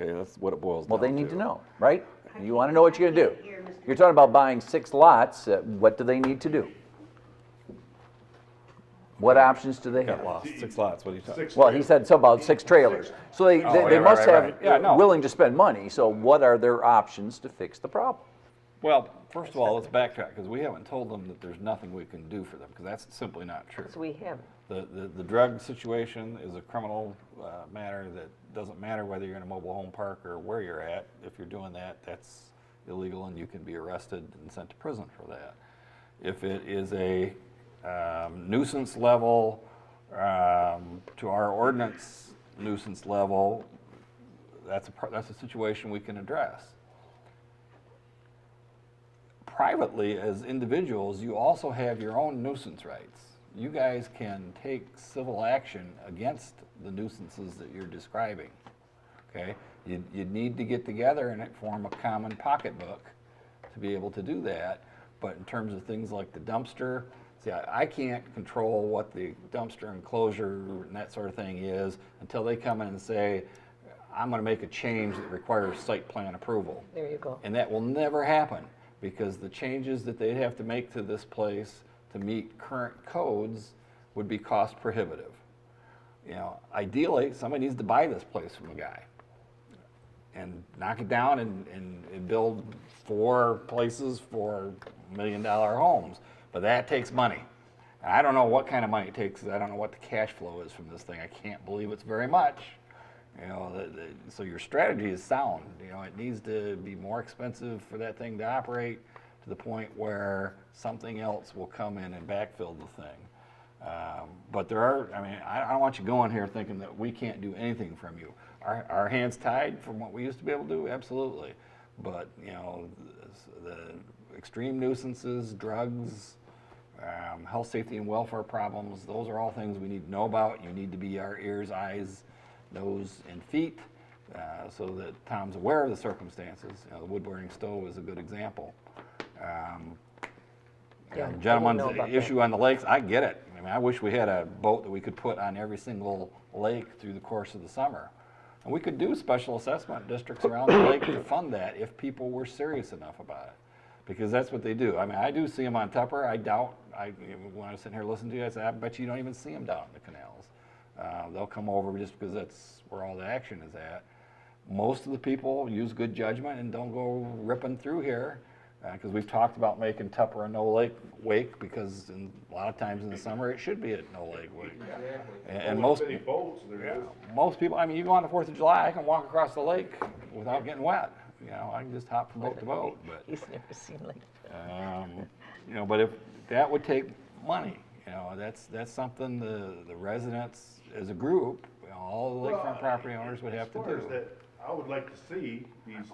Okay, that's what it boils down to. Well, they need to know, right? You want to know what you're going to do. You're talking about buying 6 lots. What do they need to do? What options do they Got have? lost, 6 lots, what are you talking? Well, he said something about 6 trailers. So they right, must right, have right. Yeah, no. willing to spend money. So what are their options to fix the problem? Well, first of all, let's backtrack, because we haven't told them that there's nothing we can do for them, because that's simply not true. So we have. The drug situation is a criminal matter that doesn't matter whether you're in a mobile home park or where you're at. If you're doing that, that's illegal and you can be arrested and sent to prison for that. If it is a nuisance level to our ordinance nuisance level, that's a situation we can address. Privately, as individuals, you also have your own nuisance rights. You guys can take civil action against the nuisances that you're describing, okay? You'd need to get together and form a common pocketbook to be able to do that. But in terms of things like the dumpster, see, I can't control what the dumpster enclosure and that sort of thing is until they come in and say, I'm gonna make a change that requires site plan approval. There you go. And that will never happen, because the changes that they'd have to make to this place to meet current codes would be cost prohibitive. You know, ideally, somebody needs to buy this place from a guy and knock it down and build 4 places for $1 million homes. But that takes money. And I don't know what kind of money it takes. I don't know what the cash flow is from this thing. I can't believe it's very much. You know, so your strategy is sound. You know, it needs to be more expensive for that thing to operate to the point where something else will come in and backfill the thing. But there are, I mean, I don't want you going here thinking that we can't do anything from you. Our hands tied from what we used to be able to do? Absolutely. But, you know, the extreme nuisances, drugs, health, safety, and welfare problems, those are all things we need to know about. You need to be our ears, eyes, nose, and feet, so that Tom's aware of the circumstances. You know, the wood-burning stove is a good example. Yeah, The gentleman's I didn't know about issue on the lakes, I get it. I mean, I wish we had a boat that we could put on every single lake through the course of the summer. And we could do special assessment districts around the lake to fund that if people were serious enough about it. Because that's what they do. I mean, I do see them on Tupper. I doubt, when I was sitting here listening to you, I said, I bet you don't even see them down in the canals. They'll come over just because that's where all the action is at. Most of the people use good judgment and don't go ripping through here, because we've talked about making Tupper a no-lake wake, because a lot of times in the summer it should be a no-lake wake. And most Many boats, there is. most people, I mean, you go on the 4th of July, I can walk across the lake without getting wet. You know, I can just hop from boat to boat. But He's never seen like that. you know, but if that would take money, you know, that's something the residents as a group, you know, all the lakefront property owners would have to As far as do. that, I would like to see these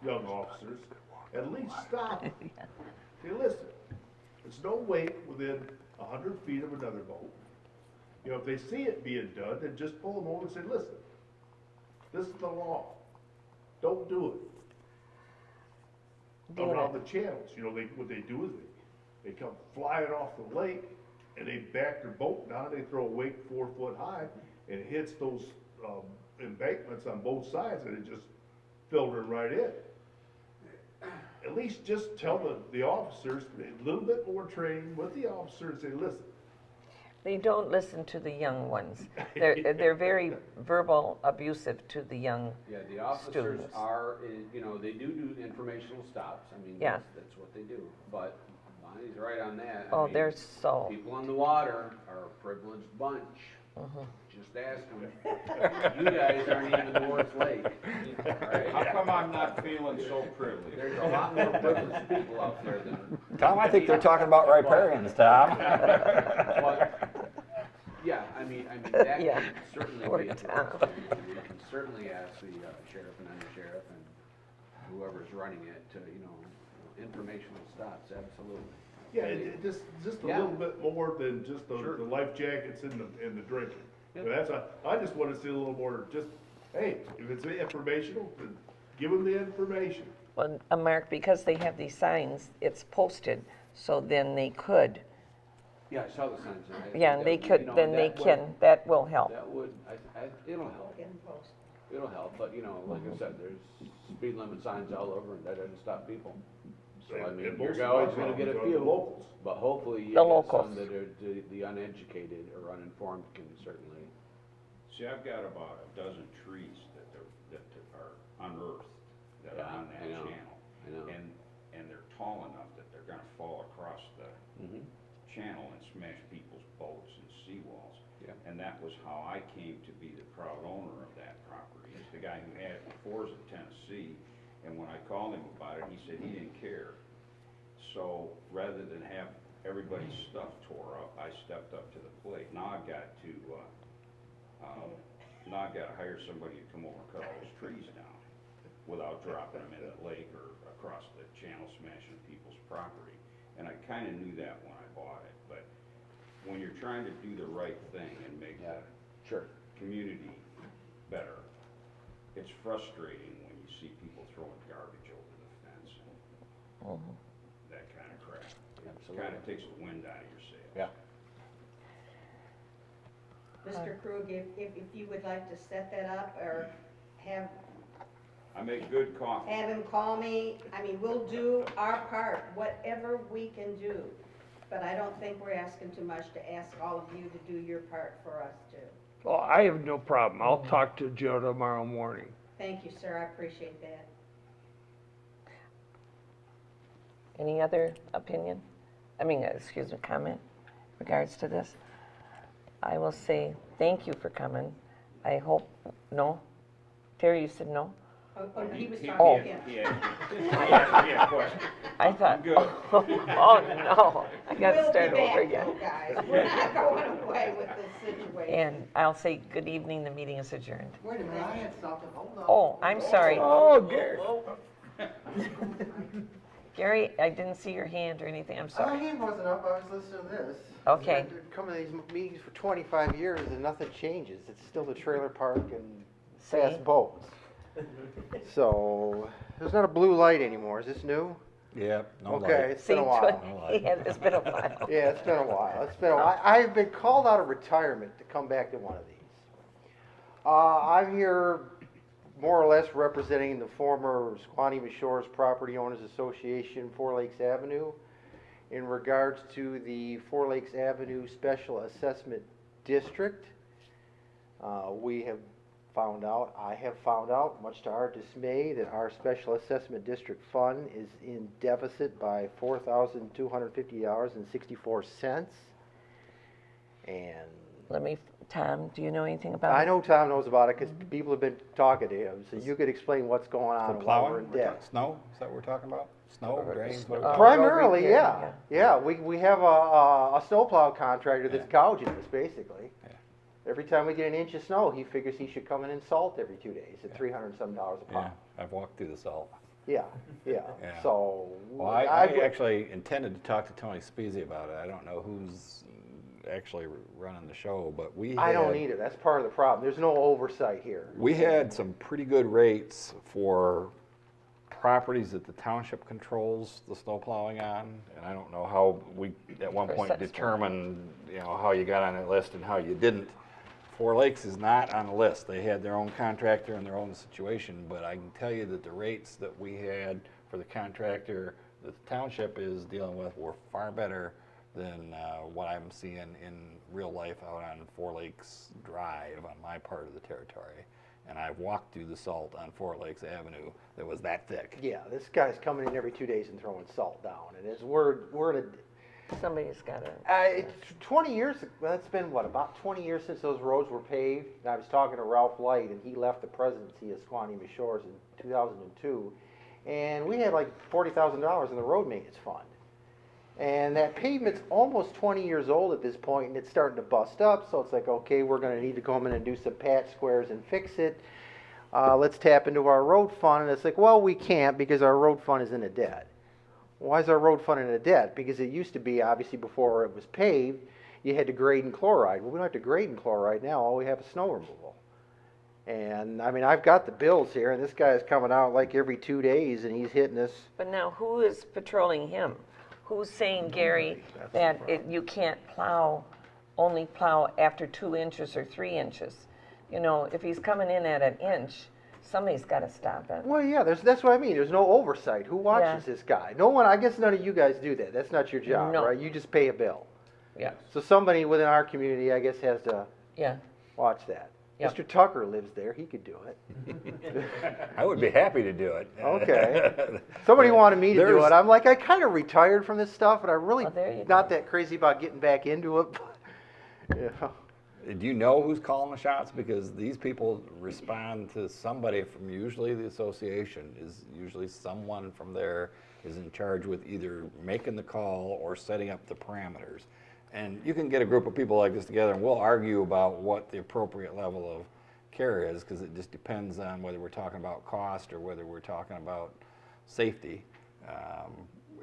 young officers at least stop. Say, listen, there's no wake within 100 feet of another boat. You know, if they see it being done, then just pull them over and say, listen, this is the law. Don't do it. Around the channels, you know, what they do is they come flying off the lake and they back their boat down, they throw a wake 4 foot high and it hits those embankments on both sides and it just filtering right in. at least just tell the officers, a little bit more training with the officers, say, listen, They don't listen to the young ones. They're very verbal abusive to the young Yeah, the officers students. are, you know, they do informational stops. I mean, Yeah. that's what they do. But Bonnie's right on that. I Oh, mean, they're so, people on the water are a privileged bunch. Mhm. Just ask them. You guys aren't even North Lake. Right? How come I'm not feeling so privileged? There's a lot more privileged people out there than. Tom, I think they're talking about riparians, Tom. But, yeah, I mean, that Yeah. can certainly Poor be addressed. Tom. We can certainly ask the sheriff and undersheriff and whoever's running it to, you know, informational stops, absolutely. yeah, just a Yeah. little bit more than just the life jackets and the drinking. Yeah. But I just wanna see a little more, just, hey, if it's informational, then give them the information. well, Mark, because they have these signs, it's posted, so then they could, Yeah, I saw the signs. And I- yeah, and they that, could, you know, then they that would- can, that will help. That would, it'll help. It'll help, but, you know, like I said, there's speed limit signs all over, and that doesn't stop people. So, I And mean, most you're of always my gonna get a problems are the few, locals. but hopefully you The get locals. some that are, the uneducated or uninformed can certainly. See, I've got about a dozen trees that are unearthed, that Yeah, are on that I know, channel. I know. And they're tall enough that they're gonna fall across the Mhm. channel and smash people's boats and seawalls. Yeah. And that was how I came to be the proud owner of that property. It's the guy who had it before, is in Tennessee, and when I called him about it, he said he didn't care. So rather than have everybody's stuff tore up, I stepped up to the plate. Now I've got to hire somebody to come over and cut all those trees down without dropping them in the lake or across the channel, smashing people's property. And I kinda knew that when I bought it, but when you're trying to do the right thing and make the Sure. community better, it's frustrating when you see people throwing garbage over the fence and that kind of crap. It kinda takes the wind out of your sails. Yeah. Mr. Krug, if you would like to set that up or have I make good coffee. him call me, I mean, we'll do our part, whatever we can do. But I don't think we're asking too much to ask all of you to do your part for us too. Well, I have no problem. I'll talk to Joe tomorrow morning. Thank you, sir, I appreciate that. Any other opinion? Comment regards to this? I will say thank you for coming. I hope, no? Terry, you said no? Oh, he was He talking to him. asked me a question. I thought, good. oh no, I gotta start over again. We'll be back, though, guys, we're not going away with this situation. And I'll say good evening, the meeting is adjourned. Wait a minute, I had something, hold on. Oh, I'm sorry. Oh, Gary. Gary, I didn't see your hand or anything, I'm My sorry. hand wasn't up, I was listening to this. Okay. I've been coming to these meetings for 25 years and nothing changes. It's still the trailer park and See? fast boats. So, there's not a blue light anymore. Is this new? Yep, no Okay, light. it's been a See, while. it's been a while. Yeah, it's been a while. It's been a while. I've been called out of retirement to come back to one of these. I'm here more or less representing the former Squanima Shores Property Owners Association, Four Lakes Avenue, in regards to the Four Lakes Avenue Special Assessment District. I have found out, much to our dismay, that our Special Assessment District Fund is in deficit by $4,250.64. And Tom, do you know anything about it? I know Tom knows about it because people have been talking to him, so you could explain what's going on For and why we're plowing, in debt. snow, is that what we're talking about? Snow, drains, what are we talking about? Primarily, road yeah. repair, Yeah, we have a snowplow contractor that's gouging us, basically. Yeah. Every time we get an inch of snow, he figures he should come in and salt every 2 days at $300 and some a Yeah, pound. I've walked through the salt. Yeah, yeah. Yeah. So, Well, I actually intended to talk to Tony Spezia about it. I don't know who's actually running the show, but we I don't had- either. That's part of the problem. There's no oversight here. We had some pretty good rates for properties that the township controls the snow plowing on, and I don't know how we, at one point, Assessment. determined, how you got on that list and how you didn't. Four Lakes is not on the list. They had their own contractor and their own situation, but I can tell you that the rates that we had for for the contractor the township is dealing with were far better than what I'm seeing in real life out on Four Lakes Drive on my part of the territory. And I've walked through the salt on Four Lakes Avenue that was that thick. Yeah, this guy's coming in every 2 days and throwing salt down, and we're in a. Somebody's got to. It's 20 years, well, it's been what, about 20 years since those roads were paved? And I was talking to Ralph Light, and he left the presidency of Squanima Shores in 2002. And we had like $40,000 in the road maintenance fund. And that pavement's almost 20 years old at this point, and it's starting to bust up. So it's like, okay, we're going to need to come in and do some patch squares and fix it. Let's tap into our road fund. And it's like, well, we can't because our road fund is in a debt. Why is our road fund in a debt? Because it used to be, obviously, before it was paved, you had to grade and chloride. Well, we don't have to grade and chloride now. All we have is snow removal. And, I mean, I've got the bills here, and this guy's coming out like every 2 days, and he's hitting us. But now, who is patrolling him? Who's saying, Gary, that you can't only plow after 2 inches or 3 inches? You know, if he's coming in at an inch, somebody's got to stop it. Well, yeah, that's what I mean. There's no oversight. Who watches this guy? No one. I guess none of you guys do that. That's not your job, right? You just pay a bill. Yeah. So somebody within our community, I guess, has to watch that. Yep. Mr. Tucker lives there. He could do it. I would be happy to do it. Okay. Somebody wanted me to do it. I'm like, I kind of retired from this stuff, and I'm really not that crazy about getting back into it. Yeah. Do you know who's calling the shots? Because these people respond to somebody from usually the association, is usually someone from there is in charge with either making the call or setting up the parameters. And you can get a group of people like this together and we'll argue about what the appropriate level of care is, because it just depends on whether we're talking about cost or whether we're talking about safety.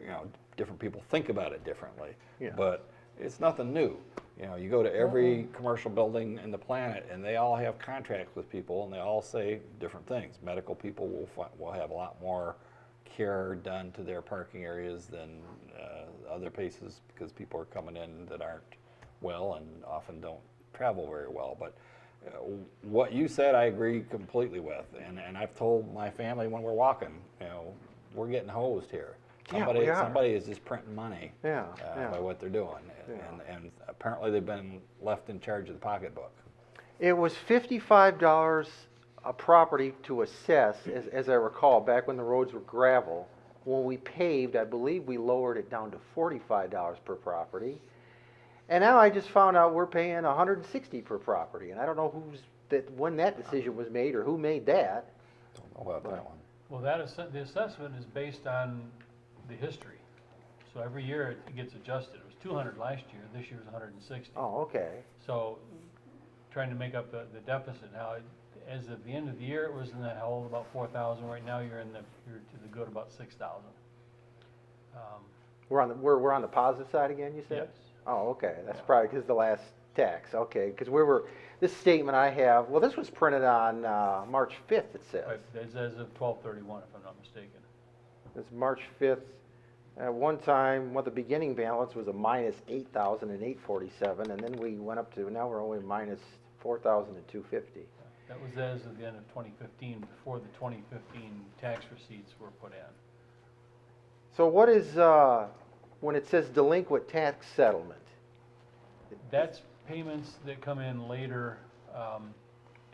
You know, different people think about it differently. Yeah. But it's nothing new. You know, you go to every commercial building in the planet and they all have contracts with people and they all say different things. Medical people will have a lot more care done to their parking areas than other places, because people are coming in that aren't well and often don't travel very well. But what you said, I agree completely with. And I've told my family when we're walking, you know, we're getting hosed here. Somebody is just printing money by what they're doing. And apparently they've been left in charge of the pocketbook. It was $55 a property to assess, as I recall, back when the roads were gravel. When we paved, I believe we lowered it down to $45 per property. And now I just found out we're paying $160 per property. And I don't know when that decision was made or who made that. Don't know about that one. Well, the assessment is based on the history. So every year it gets adjusted. It was 200 last year. This year is 160. Oh, okay. So trying to make up the deficit. Now, as of the end of the year, it was in that hole about 4,000. Right now, you're to the good about 6,000. We're on the positive side again, you said? Yes. Oh, okay. That's probably because the last tax. Okay, because this statement I have. Well, this was printed on March 5th. It says. Right, it's as of 12/31, if I'm not mistaken. It's March 5th. At one time, the beginning balance was a minus 8,847, and then we went up to, now we're only minus 4,250. That was as of the end of 2015, before the 2015 tax receipts were put in. So what is, when it says delinquent tax settlement? That's payments that come in later.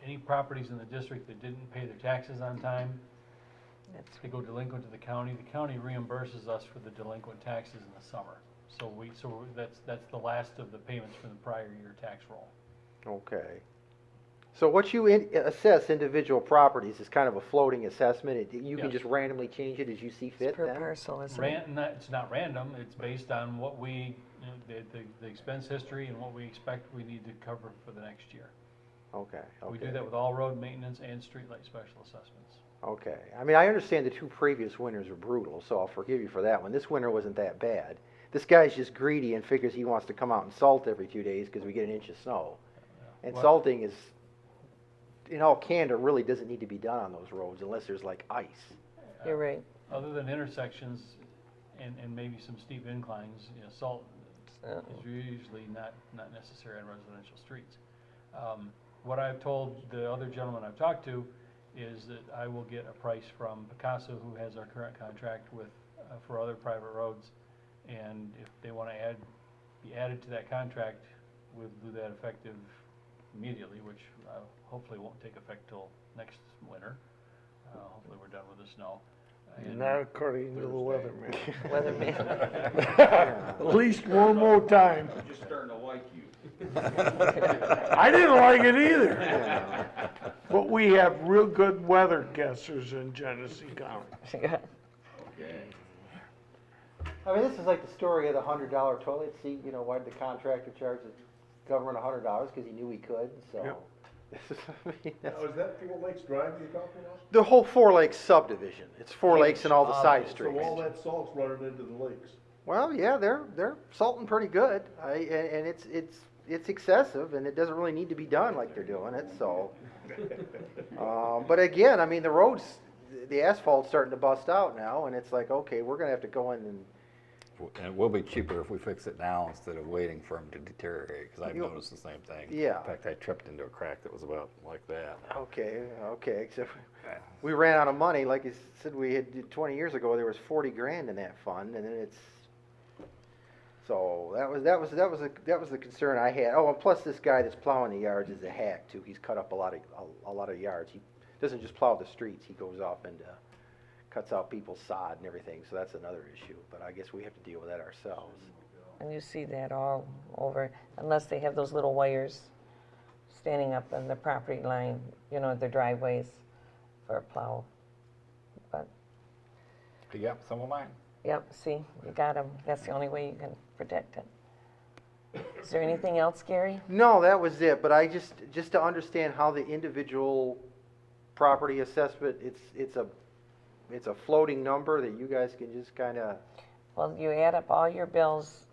Any properties in the district that didn't pay their taxes on time, they go delinquent to the county. The county reimburses us for the delinquent taxes in the summer. So that's the last of the payments from the prior year tax roll. Okay. So what you assess individual properties is kind of a floating assessment. You can just randomly change it as you see fit. It's per parcel, isn't it? It's not random. It's based on what we, the expense history and what we expect we need to cover for the next year. Okay. We do that with all road maintenance and streetlight special assessments. Okay. I mean, I understand the 2 previous winters were brutal, so I'll forgive you for that one. This winter wasn't that bad. This guy's just greedy and figures he wants to come out and salt every 2 days because we get an inch of snow. And salting is, in all candor, really doesn't need to be done on those roads unless there's like ice. You're right. Other than intersections and maybe some steep inclines, salt is usually not necessary on residential streets. What I've told the other gentleman I've talked to is that I will get a price from Picasso, who has our current contract with, for other private roads. And if they want to be added to that contract, we'll do that effective immediately, which hopefully won't take effect till next winter. Hopefully we're done with the snow. And Not according to the weatherman. Weatherman. At least one more time. I'm just starting to like you. I didn't like it either. But we have real good weather guessers in Genesee County. Okay. I mean, this is like the story of the $100 toilet seat, you know, why did the contractor charge the government $100? Because he knew he could, so. Yep. This is, I mean, Now, is that Four Lakes Drive you're talking about? the whole Four Lakes subdivision, it's Four Lakes and all the side streets. So all that salt's running into the lakes. Well, yeah, they're salting pretty good, and it's excessive, and it doesn't really need to be done like they're doing it, so. But again, I mean, the roads, the asphalt's starting to bust out now, and it's like, okay, we're gonna have to go in and. And it will be cheaper if we fix it now instead of waiting for them to deteriorate, because I've You- noticed the same thing. Yeah. In fact, I tripped into a crack that was about like that. Okay, except we ran out of money, like you said, we had 20 years ago, there was 40 grand in that fund, and then it's, so that was the concern I had. Oh, and plus this guy that's plowing the yards is a hack too, he's cut up a lot of yards. He doesn't just plow the streets, he goes off and cuts out people's sod and everything, so that's another issue, but I guess we have to deal with that ourselves. And you see that all over, unless they have those little wires standing up on the property line, you know, the driveways for a plow. But, You got some of mine? yep, see, you got them. That's the only way you can protect it. Is there anything else, Gary? No, that was it, but I just to understand how the individual property assessment, it's a floating number that you guys can just kind of. Well, you add up all your bills,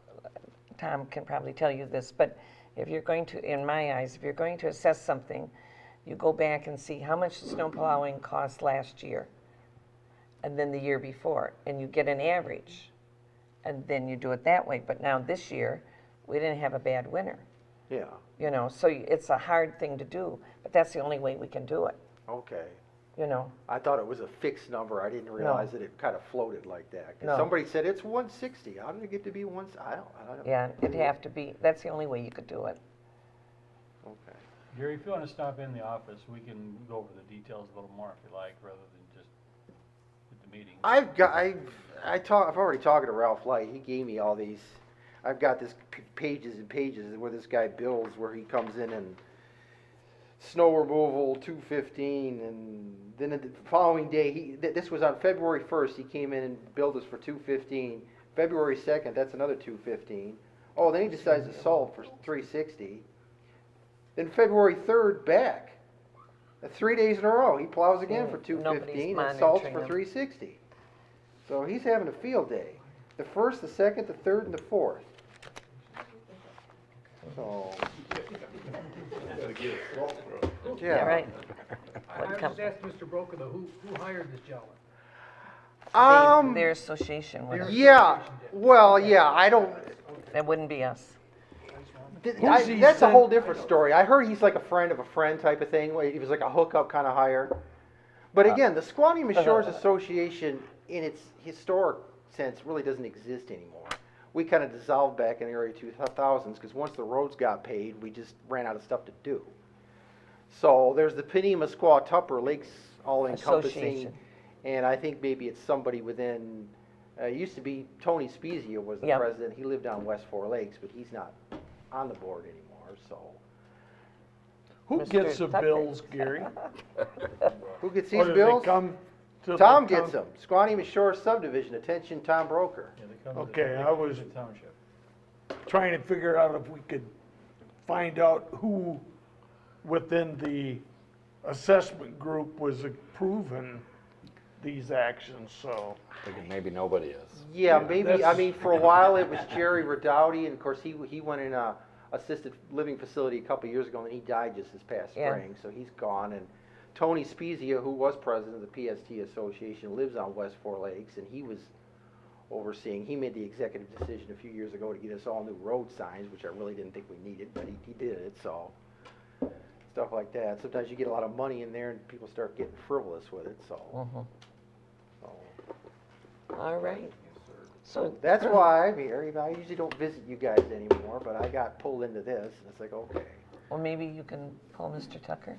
Tom can probably tell you this, but if you're going to, in my eyes, if you're going to assess something, you go back and see how much snow plowing cost last year, and then the year before, and you get an average, and then you do it that way. But now this year, we didn't have a bad winter, Yeah, you know, so it's a hard thing to do, but that's the only way we can do it, okay. you know. I thought it was a fixed number. I didn't realize that it kind of floated like that. 'Cause No. somebody said it's 160. How did it get to be I don't. Yeah, it'd have to be, that's the only way you could do it. Okay. Gary, if you want to stop in the office, we can go over the details a little more if you like, rather than just at the meeting. I've already talked to Ralph Light. He gave me all these. I've got this pages and pages where this guy bills, where he comes in and snow removal 215, and then the following day this was on February 1st. He came in and billed us for 215. February 2nd, that's another 215. Oh, then he decides to salt for 360. Then February 3rd, back. 3 days in a row, he plows again for 215 and salts for 360. So he's having a field day. The 1st, the 2nd, the 3rd, and the 4th. So, Yeah, right. I was just asking Mr. Broecker, though, who hired this gentleman? Their association would have. Yeah, well, yeah, I don't, That wouldn't be us. that's a whole different story. I heard he's like a friend of a friend type of thing, where he was like a hookup kind of hire. But again, the Squaniman Shores Association, in its historic sense, really doesn't exist anymore. We kind of dissolved back in the early 2000s, because once the roads got paid, we just ran out of stuff to do. So there's the Penema Tupper Lakes all encompassing, Association. and I think maybe it's somebody within, it used to be Tony Spezia was the Yep. president. He lived on West Four Lakes, but he's not on the board anymore, so. Who Mr. gets the Tucker. bills, Gary? Who gets Or these do they bills? come to Tom the gets them. Squaniman Shores Subdivision, attention Tom Broecker. Yeah, they come to Okay, the I was- Fenton Township. Trying to figure out if we could find out who within the assessment group was approving these actions, so. Thinking maybe nobody is. Yeah, maybe, I that's- mean, for a while it was Jerry Redouty, and of course, he went in a assisted living facility a couple years ago, and he died just this past Yeah. spring, so he's gone, and Tony Spezia, who was president of the PST Association, lives on West Four Lakes, and he was overseeing, he made the executive decision a few years ago to get us all new road signs, which I really didn't think we needed, but he did it, so. stuff like that. Sometimes you get a lot of money in there and people start getting frivolous with it, so. All right. So That's why I'm here. You know, I usually don't visit you guys anymore, but I got pulled into this, and it's like, okay. Well, maybe you can pull Mr. Tucker.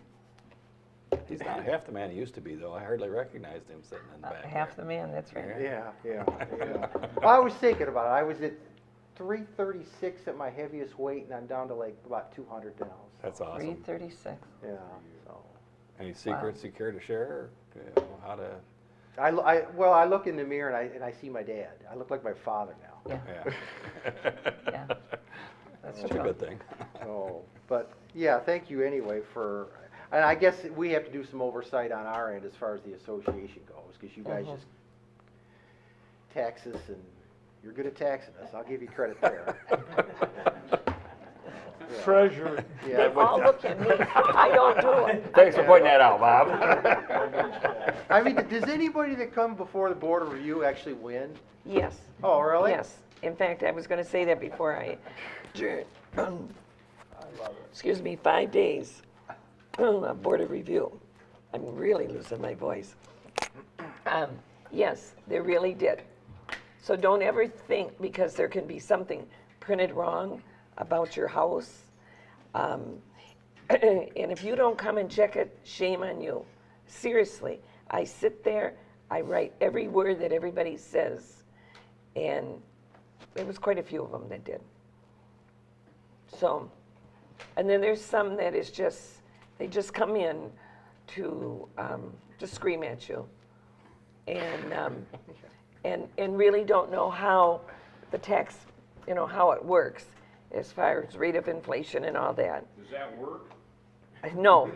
He's not half the man he used to be, though. I hardly recognized him sitting in the back. Half the man, that's right. Yeah. Well, I was thinking about it. I was at 336 at my heaviest weight, and I'm down to like about 200 now. That's awesome. 336. Yeah, so. Any secrets you care to share? How to? Well, I look in the mirror and I see my dad. I look like my father now. Yeah. Yeah. That's a true. good thing. So, but yeah, thank you anyway for, and I guess we have to do some oversight on our end as far as the association goes, because you guys just tax us, and you're good at taxing us. I'll give you credit there. Treasurer. Yeah, Oh, look at me. I don't do it. Thanks for pointing that out, Bob. I mean, does anybody that come before the Board of Review actually win? Yes. Oh, really? Yes. In fact, I was going to say that before I adjourned. Excuse me, 5 days of Board of Review. I'm really losing my voice. Yes, they really did. So don't ever think because there can be something printed wrong about your house. And if you don't come and check it, shame on you. Seriously, I sit there, I write every word that everybody says, and there was quite a few of them that did. So, and then there's some that is just, they just come in to scream at you, and really don't know how the tax, how it works as far as rate of inflation and all that. Does that work? No,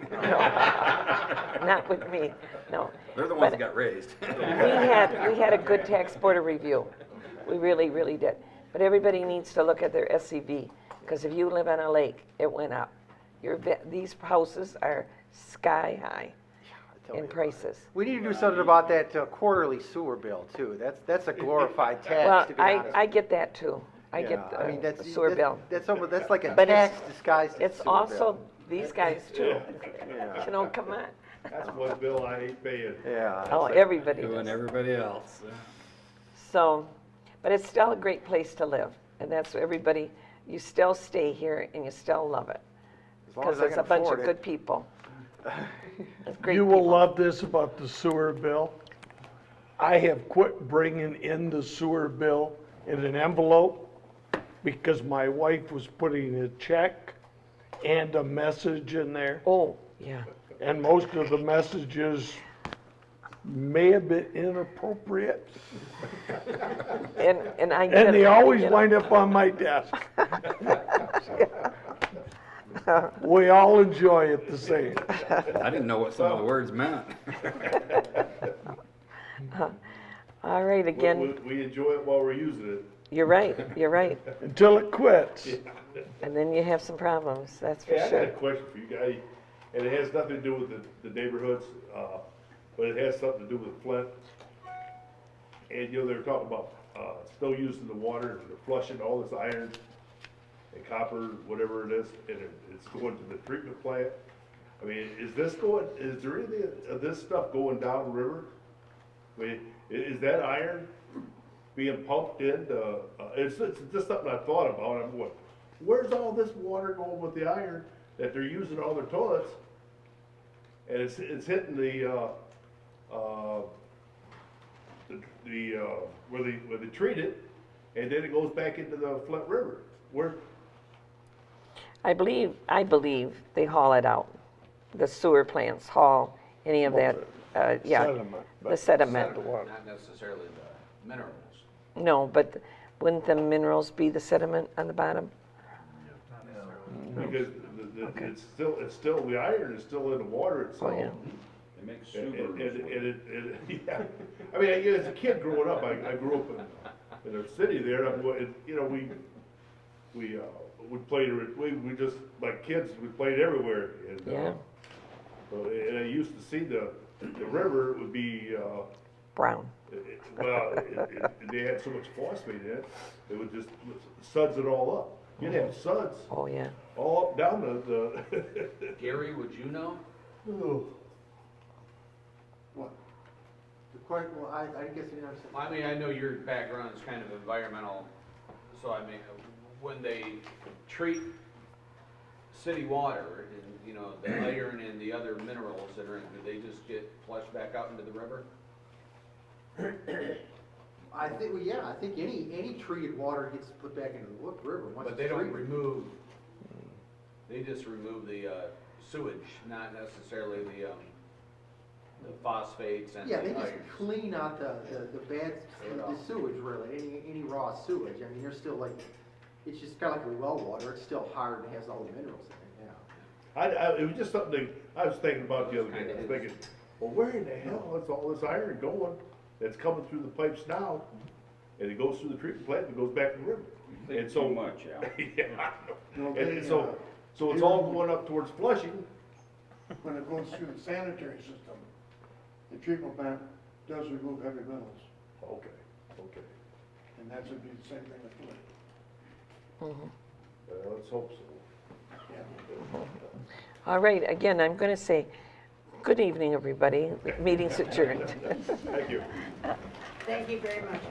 not with me, no. They're the ones that got raised. We had a good tax board of review. We really, really did. But everybody needs to look at their SCV, because if you live on a lake, it went up. These houses are sky high in prices. We need to do something about that quarterly sewer bill too. That's a glorified tax, Well, to be honest. I get that too. I get the sewer bill. That's like a But tax disguised as it's sewer also bill. these guys too. Yeah. Come on. That's one bill I ain't paying. Yeah. Oh, everybody You and does. everybody else. So, but it's still a great place to live, and that's everybody. You still stay here, and you still love it, As long because as I it's can a bunch afford of it. good people. It's great You will people. love this about the sewer bill. I have quit bringing in the sewer bill in an envelope because my wife was putting a check and a message in there. Oh, yeah. And most of the messages may have been inappropriate. And I get And they it, always you know. wind up on my desk. We all enjoy it the same. I didn't know what some of the words meant. All right, again, We enjoy it while we're using it. you're right, you're right. Until it quits. And then you have some problems, that's for Hey, I got a sure. question for you guys, and it has nothing to do with the neighborhoods, but it has something to do with Flint. And, they were talking about, still using the water, they're flushing all this iron and copper, whatever it is, and it's going to the treatment plant. I mean, is there anything of this stuff going down the river? I mean, is that iron being pumped into, it's just something I thought about, I'm going, where's all this water going with the iron that they're using all their toilets? And it's hitting where they treat it, and then it goes back into the Flint River. I believe they haul it out. The sewer plants haul any of that, Sediment, the sediment. Not necessarily the minerals. No, but wouldn't the minerals be the sediment on the bottom? Because it's still, the iron is still in the water itself. Oh, yeah. They make And super. yeah. I mean, as a kid growing up, I grew up in a city there, and we played, we just, like kids, we played everywhere. And, Yeah. and I used to see the river would be, Brown. they had so much phosphate in it, it would just suds it all up. You'd have suds Oh, yeah. all up down the. Gary, would you know? What? The question, well, I guess you know. I mean, I know your background is kind of environmental, so I mean, when they treat city water and, you know, the iron and the other minerals that are in, do they just get flushed back out into the river? I think, well, yeah, I think any treated water gets put back into the river once But it's they don't treated. remove, they just remove the sewage, not necessarily the phosphates and the Yeah, they just irons. clean out the bad, the sewage really, any raw sewage. I mean, there's still like, it's just kind of like a well water, it's still hard and has all the minerals in it, yeah. It was just something I was thinking about the other day. I was thinking, well, where in the hell is all this iron going that's coming through the pipes now? And it goes through the treatment plant and goes back in the river. And so Too much, Al. Yeah, I know. And so it's all going up towards Flushing. When it goes through the sanitary system, the treatment plant does remove heavy metals, Okay. and that would be the same thing with lead. Let's hope so. All right, again, I'm going to say, good evening, everybody. Meeting's adjourned. Thank you. Thank you very much.